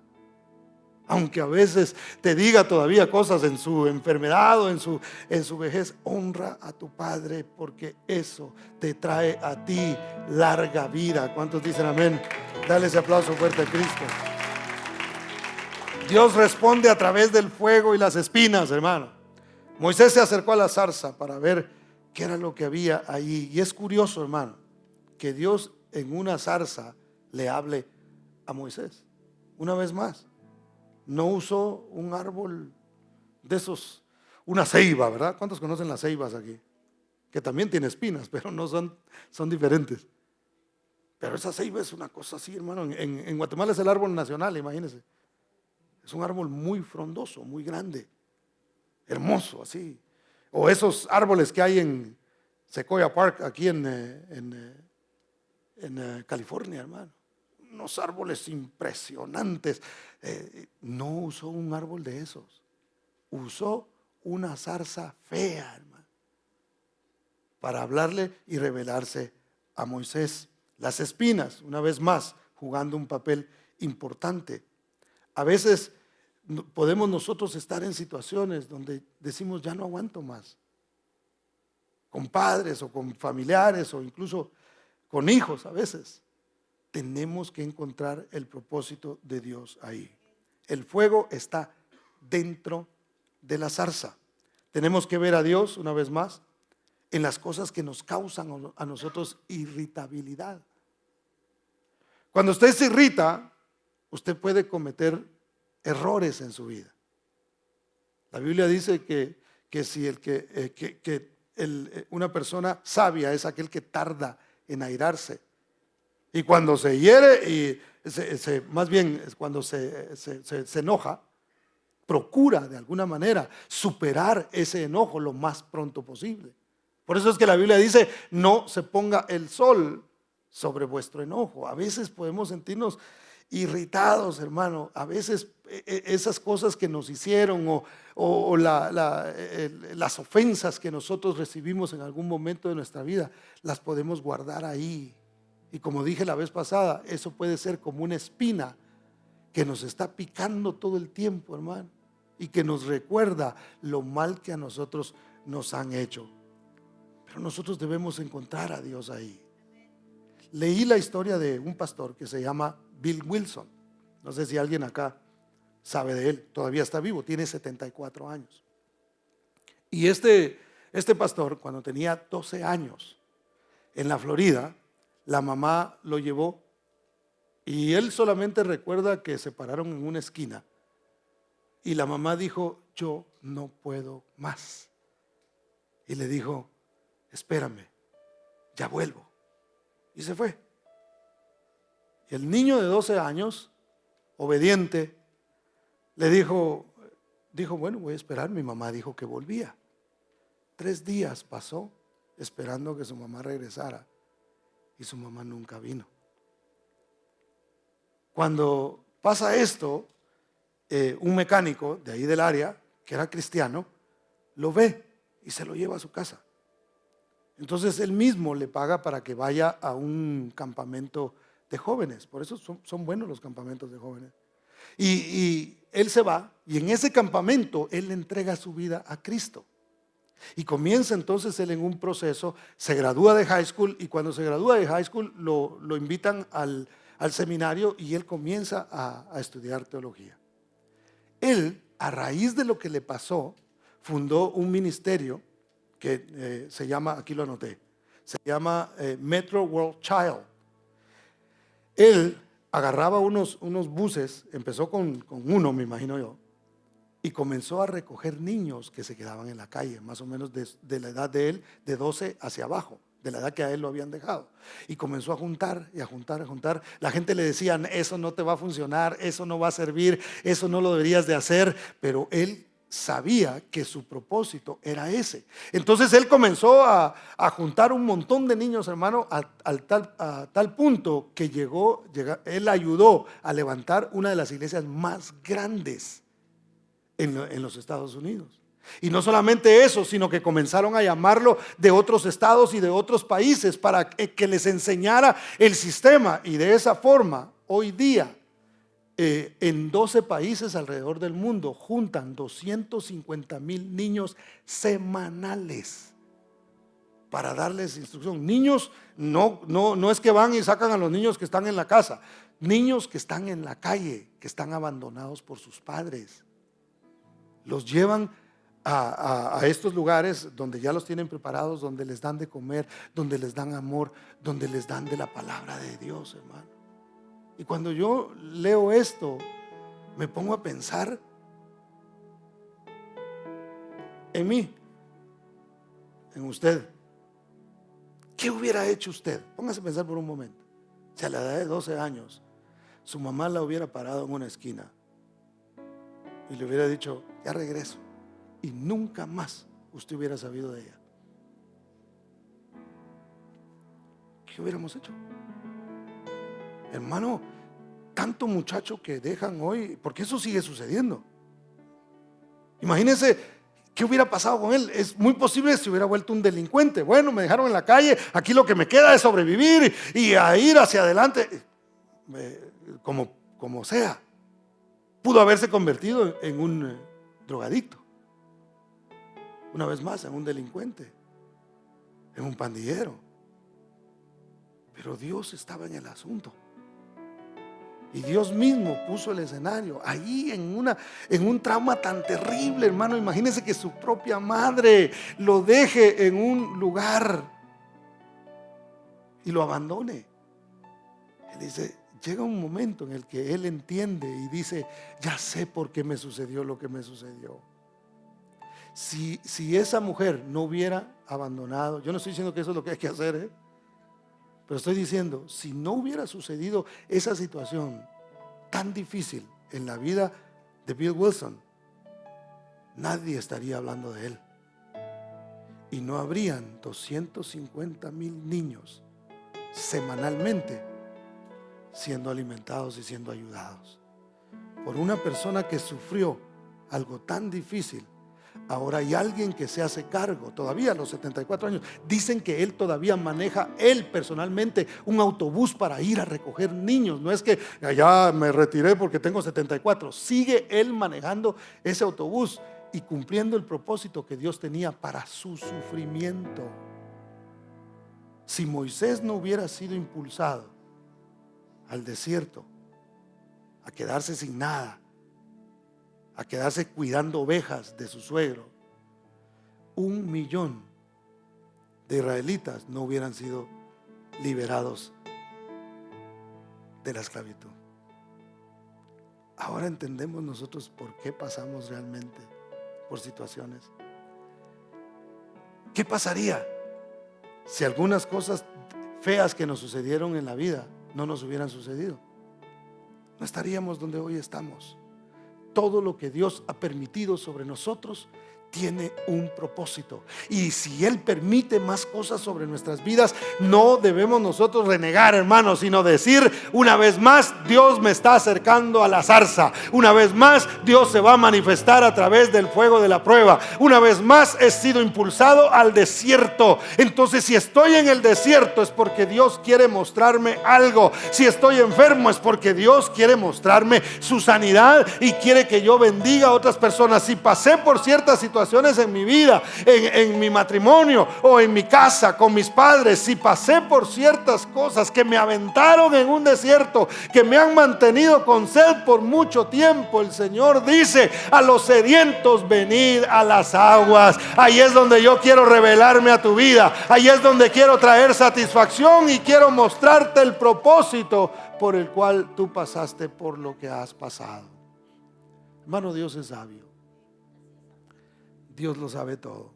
aunque a veces te diga todavía cosas en su enfermedad o en su vejez. Honra a tu padre, porque eso te trae a ti larga vida. ¿Cuántos dicen amén? Dale ese aplauso fuerte a Cristo. Dios responde a través del fuego y las espinas, hermano. Moisés se acercó a la zarza para ver qué era lo que había allí. Y es curioso, hermano, que Dios en una zarza le hable a Moisés. Una vez más, no usó un árbol de esos, una ceiba, ¿verdad? ¿Cuántos conocen las ceibas aquí? Que también tiene espinas, pero no son diferentes. Pero esa ceiba es una cosa así, hermano. En Guatemala es el árbol nacional, imagínense. Es un árbol muy frondoso, muy grande, hermoso, así. O esos árboles que hay en Sequoia Park, aquí en California, hermano. Unos árboles impresionantes. No usó un árbol de esos, usó una zarza fea, hermano, para hablarle y revelarse a Moisés. Las espinas, una vez más, jugando un papel importante. A veces podemos nosotros estar en situaciones donde decimos, ya no aguanto más, con padres o con familiares o incluso con hijos a veces. Tenemos que encontrar el propósito de Dios ahí. El fuego está dentro de la zarza. Tenemos que ver a Dios, una vez más, en las cosas que nos causan a nosotros irritabilidad. Cuando usted se irrita, usted puede cometer errores en su vida. La Biblia dice que si una persona sabia es aquel que tarda en airarse. Y cuando se hiere, y más bien cuando se enoja, procura de alguna manera superar ese enojo lo más pronto posible. Por eso es que la Biblia dice, no se ponga el sol sobre vuestro enojo. A veces podemos sentirnos irritados, hermano. A veces esas cosas que nos hicieron o las ofensas que nosotros recibimos en algún momento de nuestra vida, las podemos guardar ahí. Y como dije la vez pasada, eso puede ser como una espina que nos está picando todo el tiempo, hermano, y que nos recuerda lo mal que a nosotros nos han hecho. Pero nosotros debemos encontrar a Dios ahí. Leí la historia de un pastor que se llama Bill Wilson. No sé si alguien acá sabe de él. Todavía está vivo, tiene 74 años. Y este pastor, cuando tenía 12 años, en la Florida, la mamá lo llevó y él solamente recuerda que se pararon en una esquina y la mamá dijo, yo no puedo más. Y le dijo, espérame, ya vuelvo. Y se fue. Y el niño de 12 años, obediente, le dijo, bueno, voy a esperar. Mi mamá dijo que volvía. 3 días pasó esperando que su mamá regresara y su mamá nunca vino. Cuando pasa esto, un mecánico de ahí del área, que era cristiano, lo ve y se lo lleva a su casa. Entonces él mismo le paga para que vaya a un campamento de jóvenes. Por eso son buenos los campamentos de jóvenes. Y él se va y en ese campamento él le entrega su vida a Cristo. Y comienza entonces él en un proceso, se gradúa de high school y cuando se gradúa de high school lo invitan al seminario y él comienza a estudiar teología. Él, a raíz de lo que le pasó, fundó un ministerio que se llama, aquí lo anoté, se llama Metro World Child. Él agarraba unos buses, empezó con uno, me imagino yo, y comenzó a recoger niños que se quedaban en la calle, más o menos de la edad de él, de 12 hacia abajo, de la edad que a él lo habían dejado. Y comenzó a juntar y a juntar, a juntar. La gente le decía, eso no te va a funcionar, eso no va a servir, eso no lo deberías de hacer, pero él sabía que su propósito era ese. Entonces él comenzó a juntar un montón de niños, hermano, a tal punto que él ayudó a levantar una de las iglesias más grandes en los Estados Unidos. Y no solamente eso, sino que comenzaron a llamarlo de otros estados y de otros países para que les enseñara el sistema. Y de esa forma, hoy día, en 12 países alrededor del mundo, juntan 250,000 niños semanales para darles instrucción. Niños, no es que van y sacan a los niños que están en la casa, niños que están en la calle, que están abandonados por sus padres. Los llevan a estos lugares donde ya los tienen preparados, donde les dan de comer, donde les dan amor, donde les dan de la palabra de Dios, hermano. Y cuando yo leo esto, me pongo a pensar en mí, en usted. ¿Qué hubiera hecho usted? Póngase a pensar por un momento. Si a la edad de 12 años su mamá la hubiera parado en una esquina y le hubiera dicho, ya regreso, y nunca más usted hubiera sabido de ella, ¿qué hubiéramos hecho? Hermano, tanto muchacho que dejan hoy, porque eso sigue sucediendo. Imagínense ¿qué hubiera pasado con él? Es muy posible que se hubiera vuelto un delincuente. Bueno, me dejaron en la calle, aquí lo que me queda es sobrevivir y a ir hacia adelante, como sea. Pudo haberse convertido en un drogadicto, una vez más, en un delincuente, en un pandillero. Pero Dios estaba en el asunto. Y Dios mismo puso el escenario ahí en un trauma tan terrible, hermano. Imagínense que su propia madre lo deje en un lugar y lo abandone. Él dice, llega un momento en el que él entiende y dice, ya sé por qué me sucedió lo que me sucedió. Si esa mujer no hubiera abandonado, yo no estoy diciendo que eso es lo que hay que hacer, pero estoy diciendo, si no hubiera sucedido esa situación tan difícil en la vida de Bill Wilson, nadie estaría hablando de él. Y no habrían 250,000 niños semanalmente siendo alimentados y siendo ayudados por una persona que sufrió algo tan difícil. Ahora hay alguien que se hace cargo, todavía a los 74 años. Dicen que él todavía maneja, él personalmente, un autobús para ir a recoger niños. No es que ya me retiré porque tengo 74. Sigue él manejando ese autobús y cumpliendo el propósito que Dios tenía para su sufrimiento. Si Moisés no hubiera sido impulsado al desierto, a quedarse sin nada, a quedarse cuidando ovejas de su suegro, 1,000,000 de israelitas no hubieran sido liberados de la esclavitud. Ahora entendemos nosotros por qué pasamos realmente por situaciones. ¿Qué pasaría si algunas cosas feas que nos sucedieron en la vida no nos hubieran sucedido? No estaríamos donde hoy estamos. Todo lo que Dios ha permitido sobre nosotros tiene un propósito. Y si Él permite más cosas sobre nuestras vidas, no debemos nosotros renegar, hermanos, sino decir una vez más, Dios me está acercando a la zarza. Una vez más, Dios se va a manifestar a través del fuego de la prueba. Una vez más, he sido impulsado al desierto. Entonces, si estoy en el desierto es porque Dios quiere mostrarme algo. Si estoy enfermo es porque Dios quiere mostrarme su sanidad y quiere que yo bendiga a otras personas. Si pasé por ciertas situaciones en mi vida, en mi matrimonio o en mi casa con mis padres, si pasé por ciertas cosas que me aventaron en un desierto, que me han mantenido con sed por mucho tiempo, el Señor dice: a los sedientos venid a las aguas. Ahí es donde yo quiero revelarme a tu vida, ahí es donde quiero traer satisfacción y quiero mostrarte el propósito por el cual tú pasaste por lo que has pasado. Hermano, Dios es sabio. Dios lo sabe todo.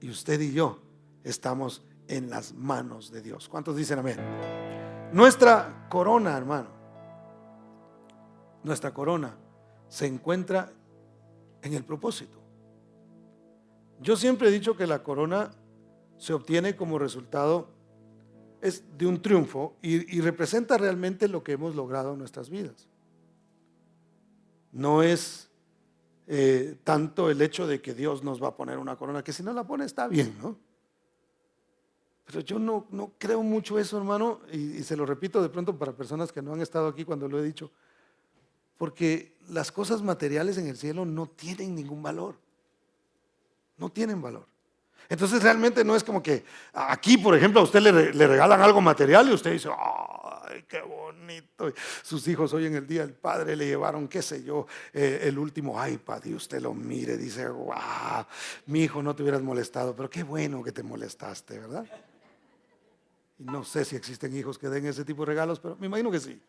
Y usted y yo estamos en las manos de Dios. ¿Cuántos dicen amén? Nuestra corona, hermano, nuestra corona se encuentra en el propósito. Yo siempre he dicho que la corona se obtiene como resultado es de un triunfo y representa realmente lo que hemos logrado en nuestras vidas. No es tanto el hecho de que Dios nos va a poner una corona, que si no la pone está bien, ¿no? Pero yo no creo mucho eso, hermano, y se lo repito de pronto para personas que no han estado aquí cuando lo he dicho, porque las cosas materiales en el cielo no tienen ningún valor, no tienen valor. Entonces realmente no es como que aquí, por ejemplo, a usted le regalan algo material y usted dice: ¡ay, qué bonito! Sus hijos hoy en el Día del Padre le llevaron, qué sé yo, el último iPad, y usted lo mire, dice: ¡wow! Mi hijo, no te hubieras molestado, pero qué bueno que te molestaste, ¿verdad? Y no sé si existen hijos que den ese tipo de regalos, pero me imagino que sí.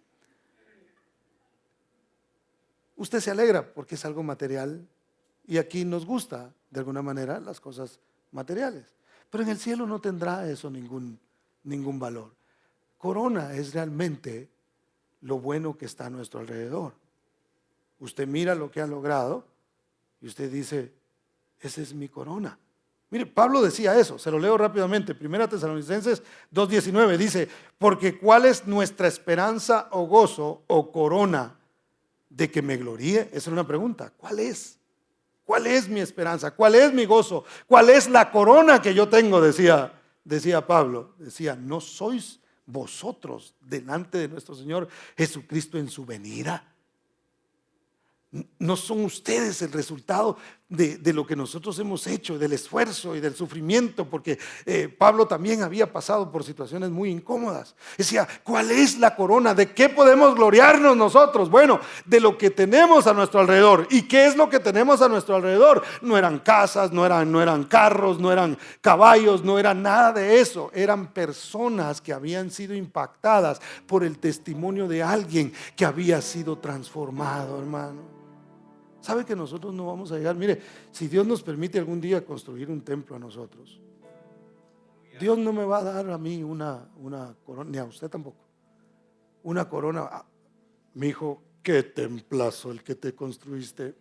Usted se alegra porque es algo material y aquí nos gusta de alguna manera las cosas materiales, pero en el cielo no tendrá eso ningún valor. Corona es realmente lo bueno que está a nuestro alrededor. Usted mira lo que ha logrado y usted dice: esa es mi corona. Mire, Pablo decía eso, se lo leo rápidamente. 1 Tesalonicenses 2:19 dice: porque ¿cuál es nuestra esperanza o gozo o corona de que me gloríe? Esa es una pregunta. ¿Cuál es? ¿Cuál es mi esperanza? ¿Cuál es mi gozo? ¿Cuál es la corona que yo tengo? Decía Pablo. Decía, ¿no sois vosotros delante de nuestro Señor Jesucristo en su venida? ¿No son ustedes el resultado de lo que nosotros hemos hecho, del esfuerzo y del sufrimiento? Porque Pablo también había pasado por situaciones muy incómodas. Decía, ¿cuál es la corona? ¿De qué podemos gloriarnos nosotros? Bueno, de lo que tenemos a nuestro alrededor. ¿Y qué es lo que tenemos a nuestro alrededor? No eran casas, no eran carros, no eran caballos, no era nada de eso. Eran personas que habían sido impactadas por el testimonio de alguien que había sido transformado, hermano. ¿Sabe que nosotros no vamos a llegar? Mire, si Dios nos permite algún día construir un templo a nosotros, Dios no me va a dar a mí una corona, ni a usted tampoco, una corona. Mi hijo, qué templazo el que te construiste.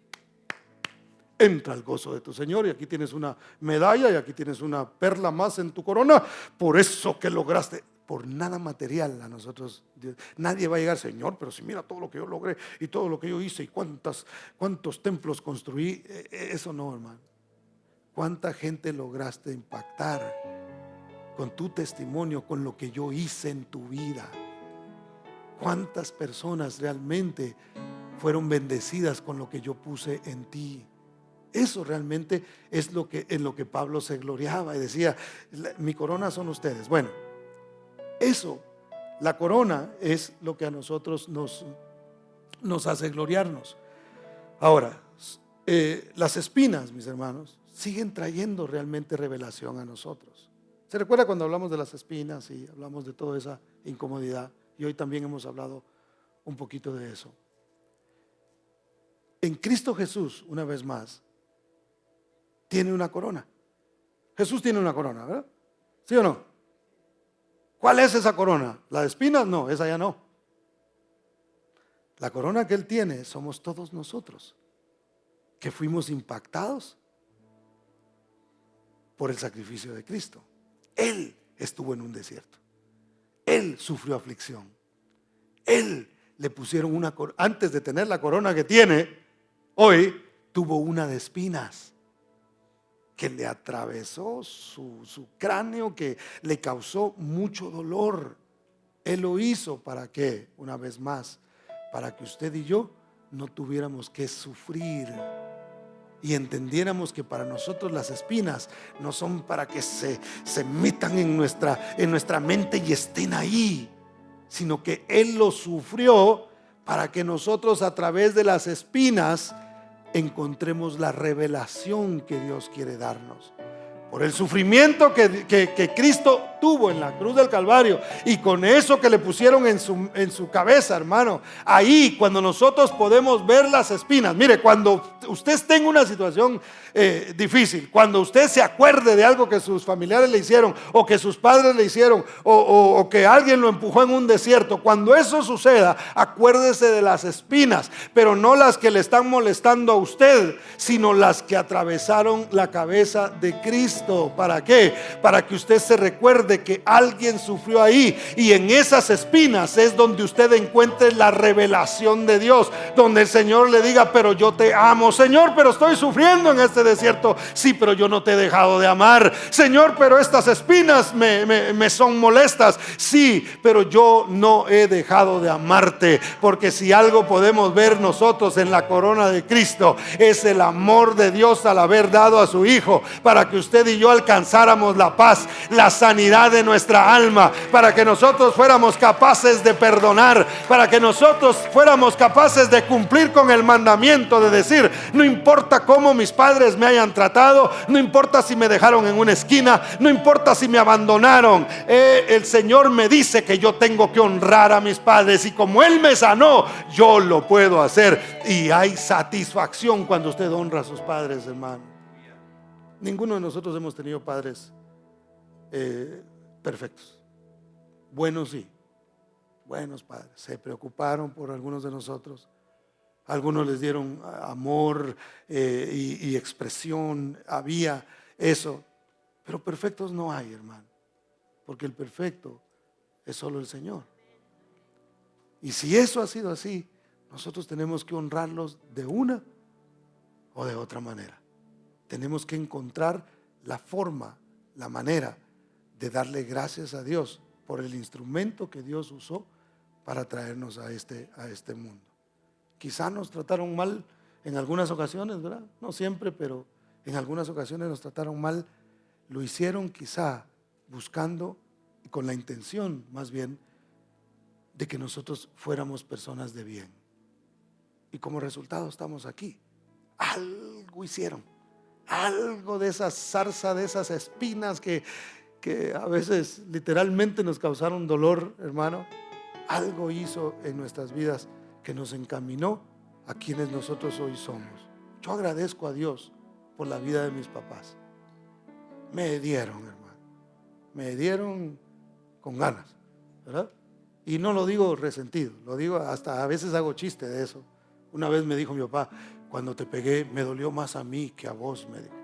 Entra al gozo de tu Señor, y aquí tienes una medalla y aquí tienes una perla más en tu corona, por eso que lograste. Por nada material a nosotros, nadie va a llegar, Señor, pero si mira todo lo que yo logré y todo lo que yo hice y cuántos templos construí. Eso no, hermano. ¿Cuánta gente lograste impactar con tu testimonio, con lo que yo hice en tu vida? ¿Cuántas personas realmente fueron bendecidas con lo que yo puse en ti? Eso realmente es en lo que Pablo se gloriaba y decía, mi corona son ustedes. Bueno, eso, la corona es lo que a nosotros nos hace gloriarnos. Ahora, las espinas, mis hermanos, siguen trayendo realmente revelación a nosotros. ¿Se recuerda cuando hablamos de las espinas y hablamos de toda esa incomodidad? Y hoy también hemos hablado un poquito de eso. En Cristo Jesús, una vez más, tiene una corona. Jesús tiene una corona, ¿verdad? ¿Sí o no? ¿Cuál es esa corona? ¿La de espinas? No, esa ya no. La corona que Él tiene somos todos nosotros, que fuimos impactados por el sacrificio de Cristo. Él estuvo en un desierto. Él sufrió aflicción. Él le pusieron una corona. Antes de tener la corona que tiene hoy, tuvo una de espinas que le atravesó su cráneo, que le causó mucho dolor. Él lo hizo ¿para qué? Una vez más, para que usted y yo no tuviéramos que sufrir y entendiéramos que para nosotros las espinas no son para que se metan en nuestra mente y estén ahí, sino que Él lo sufrió para que nosotros a través de las espinas encontremos la revelación que Dios quiere darnos. Por el sufrimiento que Cristo tuvo en la cruz del Calvario, y con eso que le pusieron en su cabeza, hermano. Ahí cuando nosotros podemos ver las espinas. Mire, cuando usted esté en una situación difícil, cuando usted se acuerde de algo que sus familiares le hicieron, o que sus padres le hicieron, o que alguien lo empujó en un desierto, cuando eso suceda, acuérdese de las espinas, pero no las que le están molestando a usted, sino las que atravesaron la cabeza de Cristo. ¿Para qué? Para que usted se recuerde que alguien sufrió ahí, y en esas espinas es donde usted encuentre la revelación de Dios, donde el Señor le diga, pero yo te amo. Señor, pero estoy sufriendo en este desierto. Sí, pero yo no te he dejado de amar. Señor, pero estas espinas me son molestas. Sí, pero yo no he dejado de amarte. Porque si algo podemos ver nosotros en la corona de Cristo, es el amor de Dios al haber dado a su Hijo, para que usted y yo alcanzáramos la paz, la sanidad de nuestra alma, para que nosotros fuéramos capaces de perdonar, para que nosotros fuéramos capaces de cumplir con el mandamiento de decir, no importa cómo mis padres me hayan tratado, no importa si me dejaron en una esquina, no importa si me abandonaron, el Señor me dice que yo tengo que honrar a mis padres, y como Él me sanó, yo lo puedo hacer. Y hay satisfacción cuando usted honra a sus padres, hermano. Ninguno de nosotros hemos tenido padres perfectos. Buenos, sí, buenos padres. Se preocuparon por algunos de nosotros. Algunos les dieron amor y expresión. Había eso. Pero perfectos no hay, hermano. Porque el perfecto es solo el Señor. Y si eso ha sido así, nosotros tenemos que honrarlos de una o de otra manera. Tenemos que encontrar la forma, la manera de darle gracias a Dios por el instrumento que Dios usó para traernos a este mundo. Quizá nos trataron mal en algunas ocasiones, ¿verdad? No siempre, pero en algunas ocasiones nos trataron mal. Lo hicieron quizá buscando y con la intención más bien de que nosotros fuéramos personas de bien. Y como resultado estamos aquí. Algo hicieron, algo de esa zarza, de esas espinas que a veces literalmente nos causaron dolor, hermano. Algo hizo en nuestras vidas que nos encaminó a quienes nosotros hoy somos. Yo agradezco a Dios por la vida de mis papás. Me dieron, hermano, me dieron con ganas, ¿verdad? Y no lo digo resentido, lo digo, hasta a veces hago chiste de eso. Una vez me dijo mi papá: cuando te pegué me dolió más a mí que a vos, me dijo.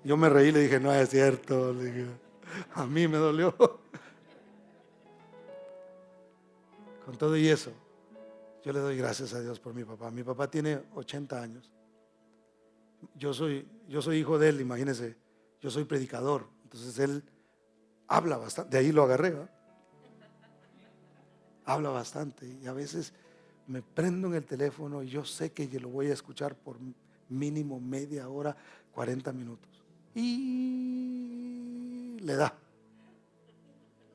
Yo me reí y le dije: no es cierto, le dije, a mí me dolió. Con todo y eso, yo le doy gracias a Dios por mi papá. Mi papá tiene 80 años. Yo soy hijo de él, imagínense. Yo soy predicador, entonces él habla bastante. De ahí lo agarré, ¿verdad? Habla bastante y a veces me prendo en el teléfono y yo sé que lo voy a escuchar por mínimo media hora, 40 minutos. Y le da.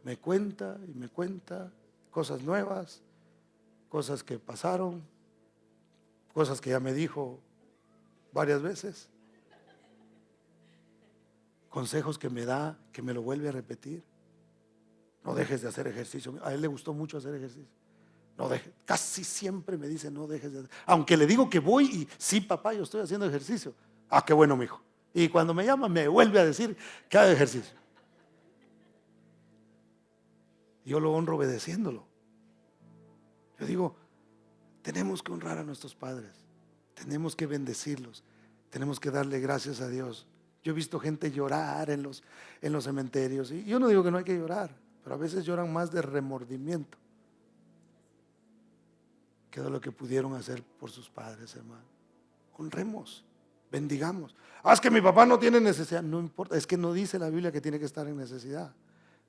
Me cuenta y me cuenta cosas nuevas, cosas que pasaron, cosas que ya me dijo varias veces, consejos que me da, que me lo vuelve a repetir. No dejes de hacer ejercicio. A él le gustó mucho hacer ejercicio. No dejes, casi siempre me dice: no dejes de hacer. Aunque le digo que voy y sí, papá, yo estoy haciendo ejercicio. Ah, qué bueno, mijo. Y cuando me llama me vuelve a decir que haga ejercicio. Yo lo honro obedeciéndolo. Yo digo, tenemos que honrar a nuestros padres, tenemos que bendecirlos, tenemos que darle gracias a Dios. Yo he visto gente llorar en los cementerios, y yo no digo que no hay que llorar, pero a veces lloran más de remordimiento que de lo que pudieron hacer por sus padres, hermano. Honremos, bendigamos. Es que mi papá no tiene necesidad. No importa, es que no dice la Biblia que tiene que estar en necesidad.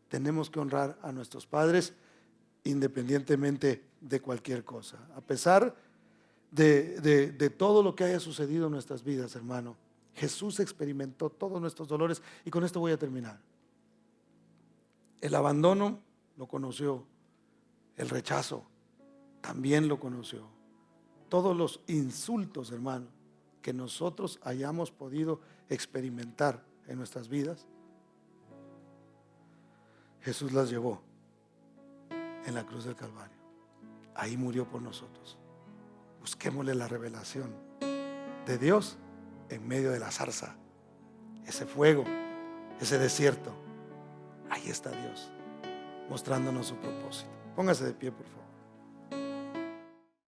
Tenemos que honrar a nuestros padres independientemente de cualquier cosa. A pesar de todo lo que haya sucedido en nuestras vidas, hermano, Jesús experimentó todos nuestros dolores. Y con esto voy a terminar. El abandono lo conoció, el rechazo también lo conoció. Todos los insultos, hermano, que nosotros hayamos podido experimentar en nuestras vidas, Jesús las llevó en la cruz del Calvario. Ahí murió por nosotros. Busquémosle la revelación de Dios en medio de la zarza, ese fuego, ese desierto. Ahí está Dios mostrándonos su propósito. Póngase de pie, por favor.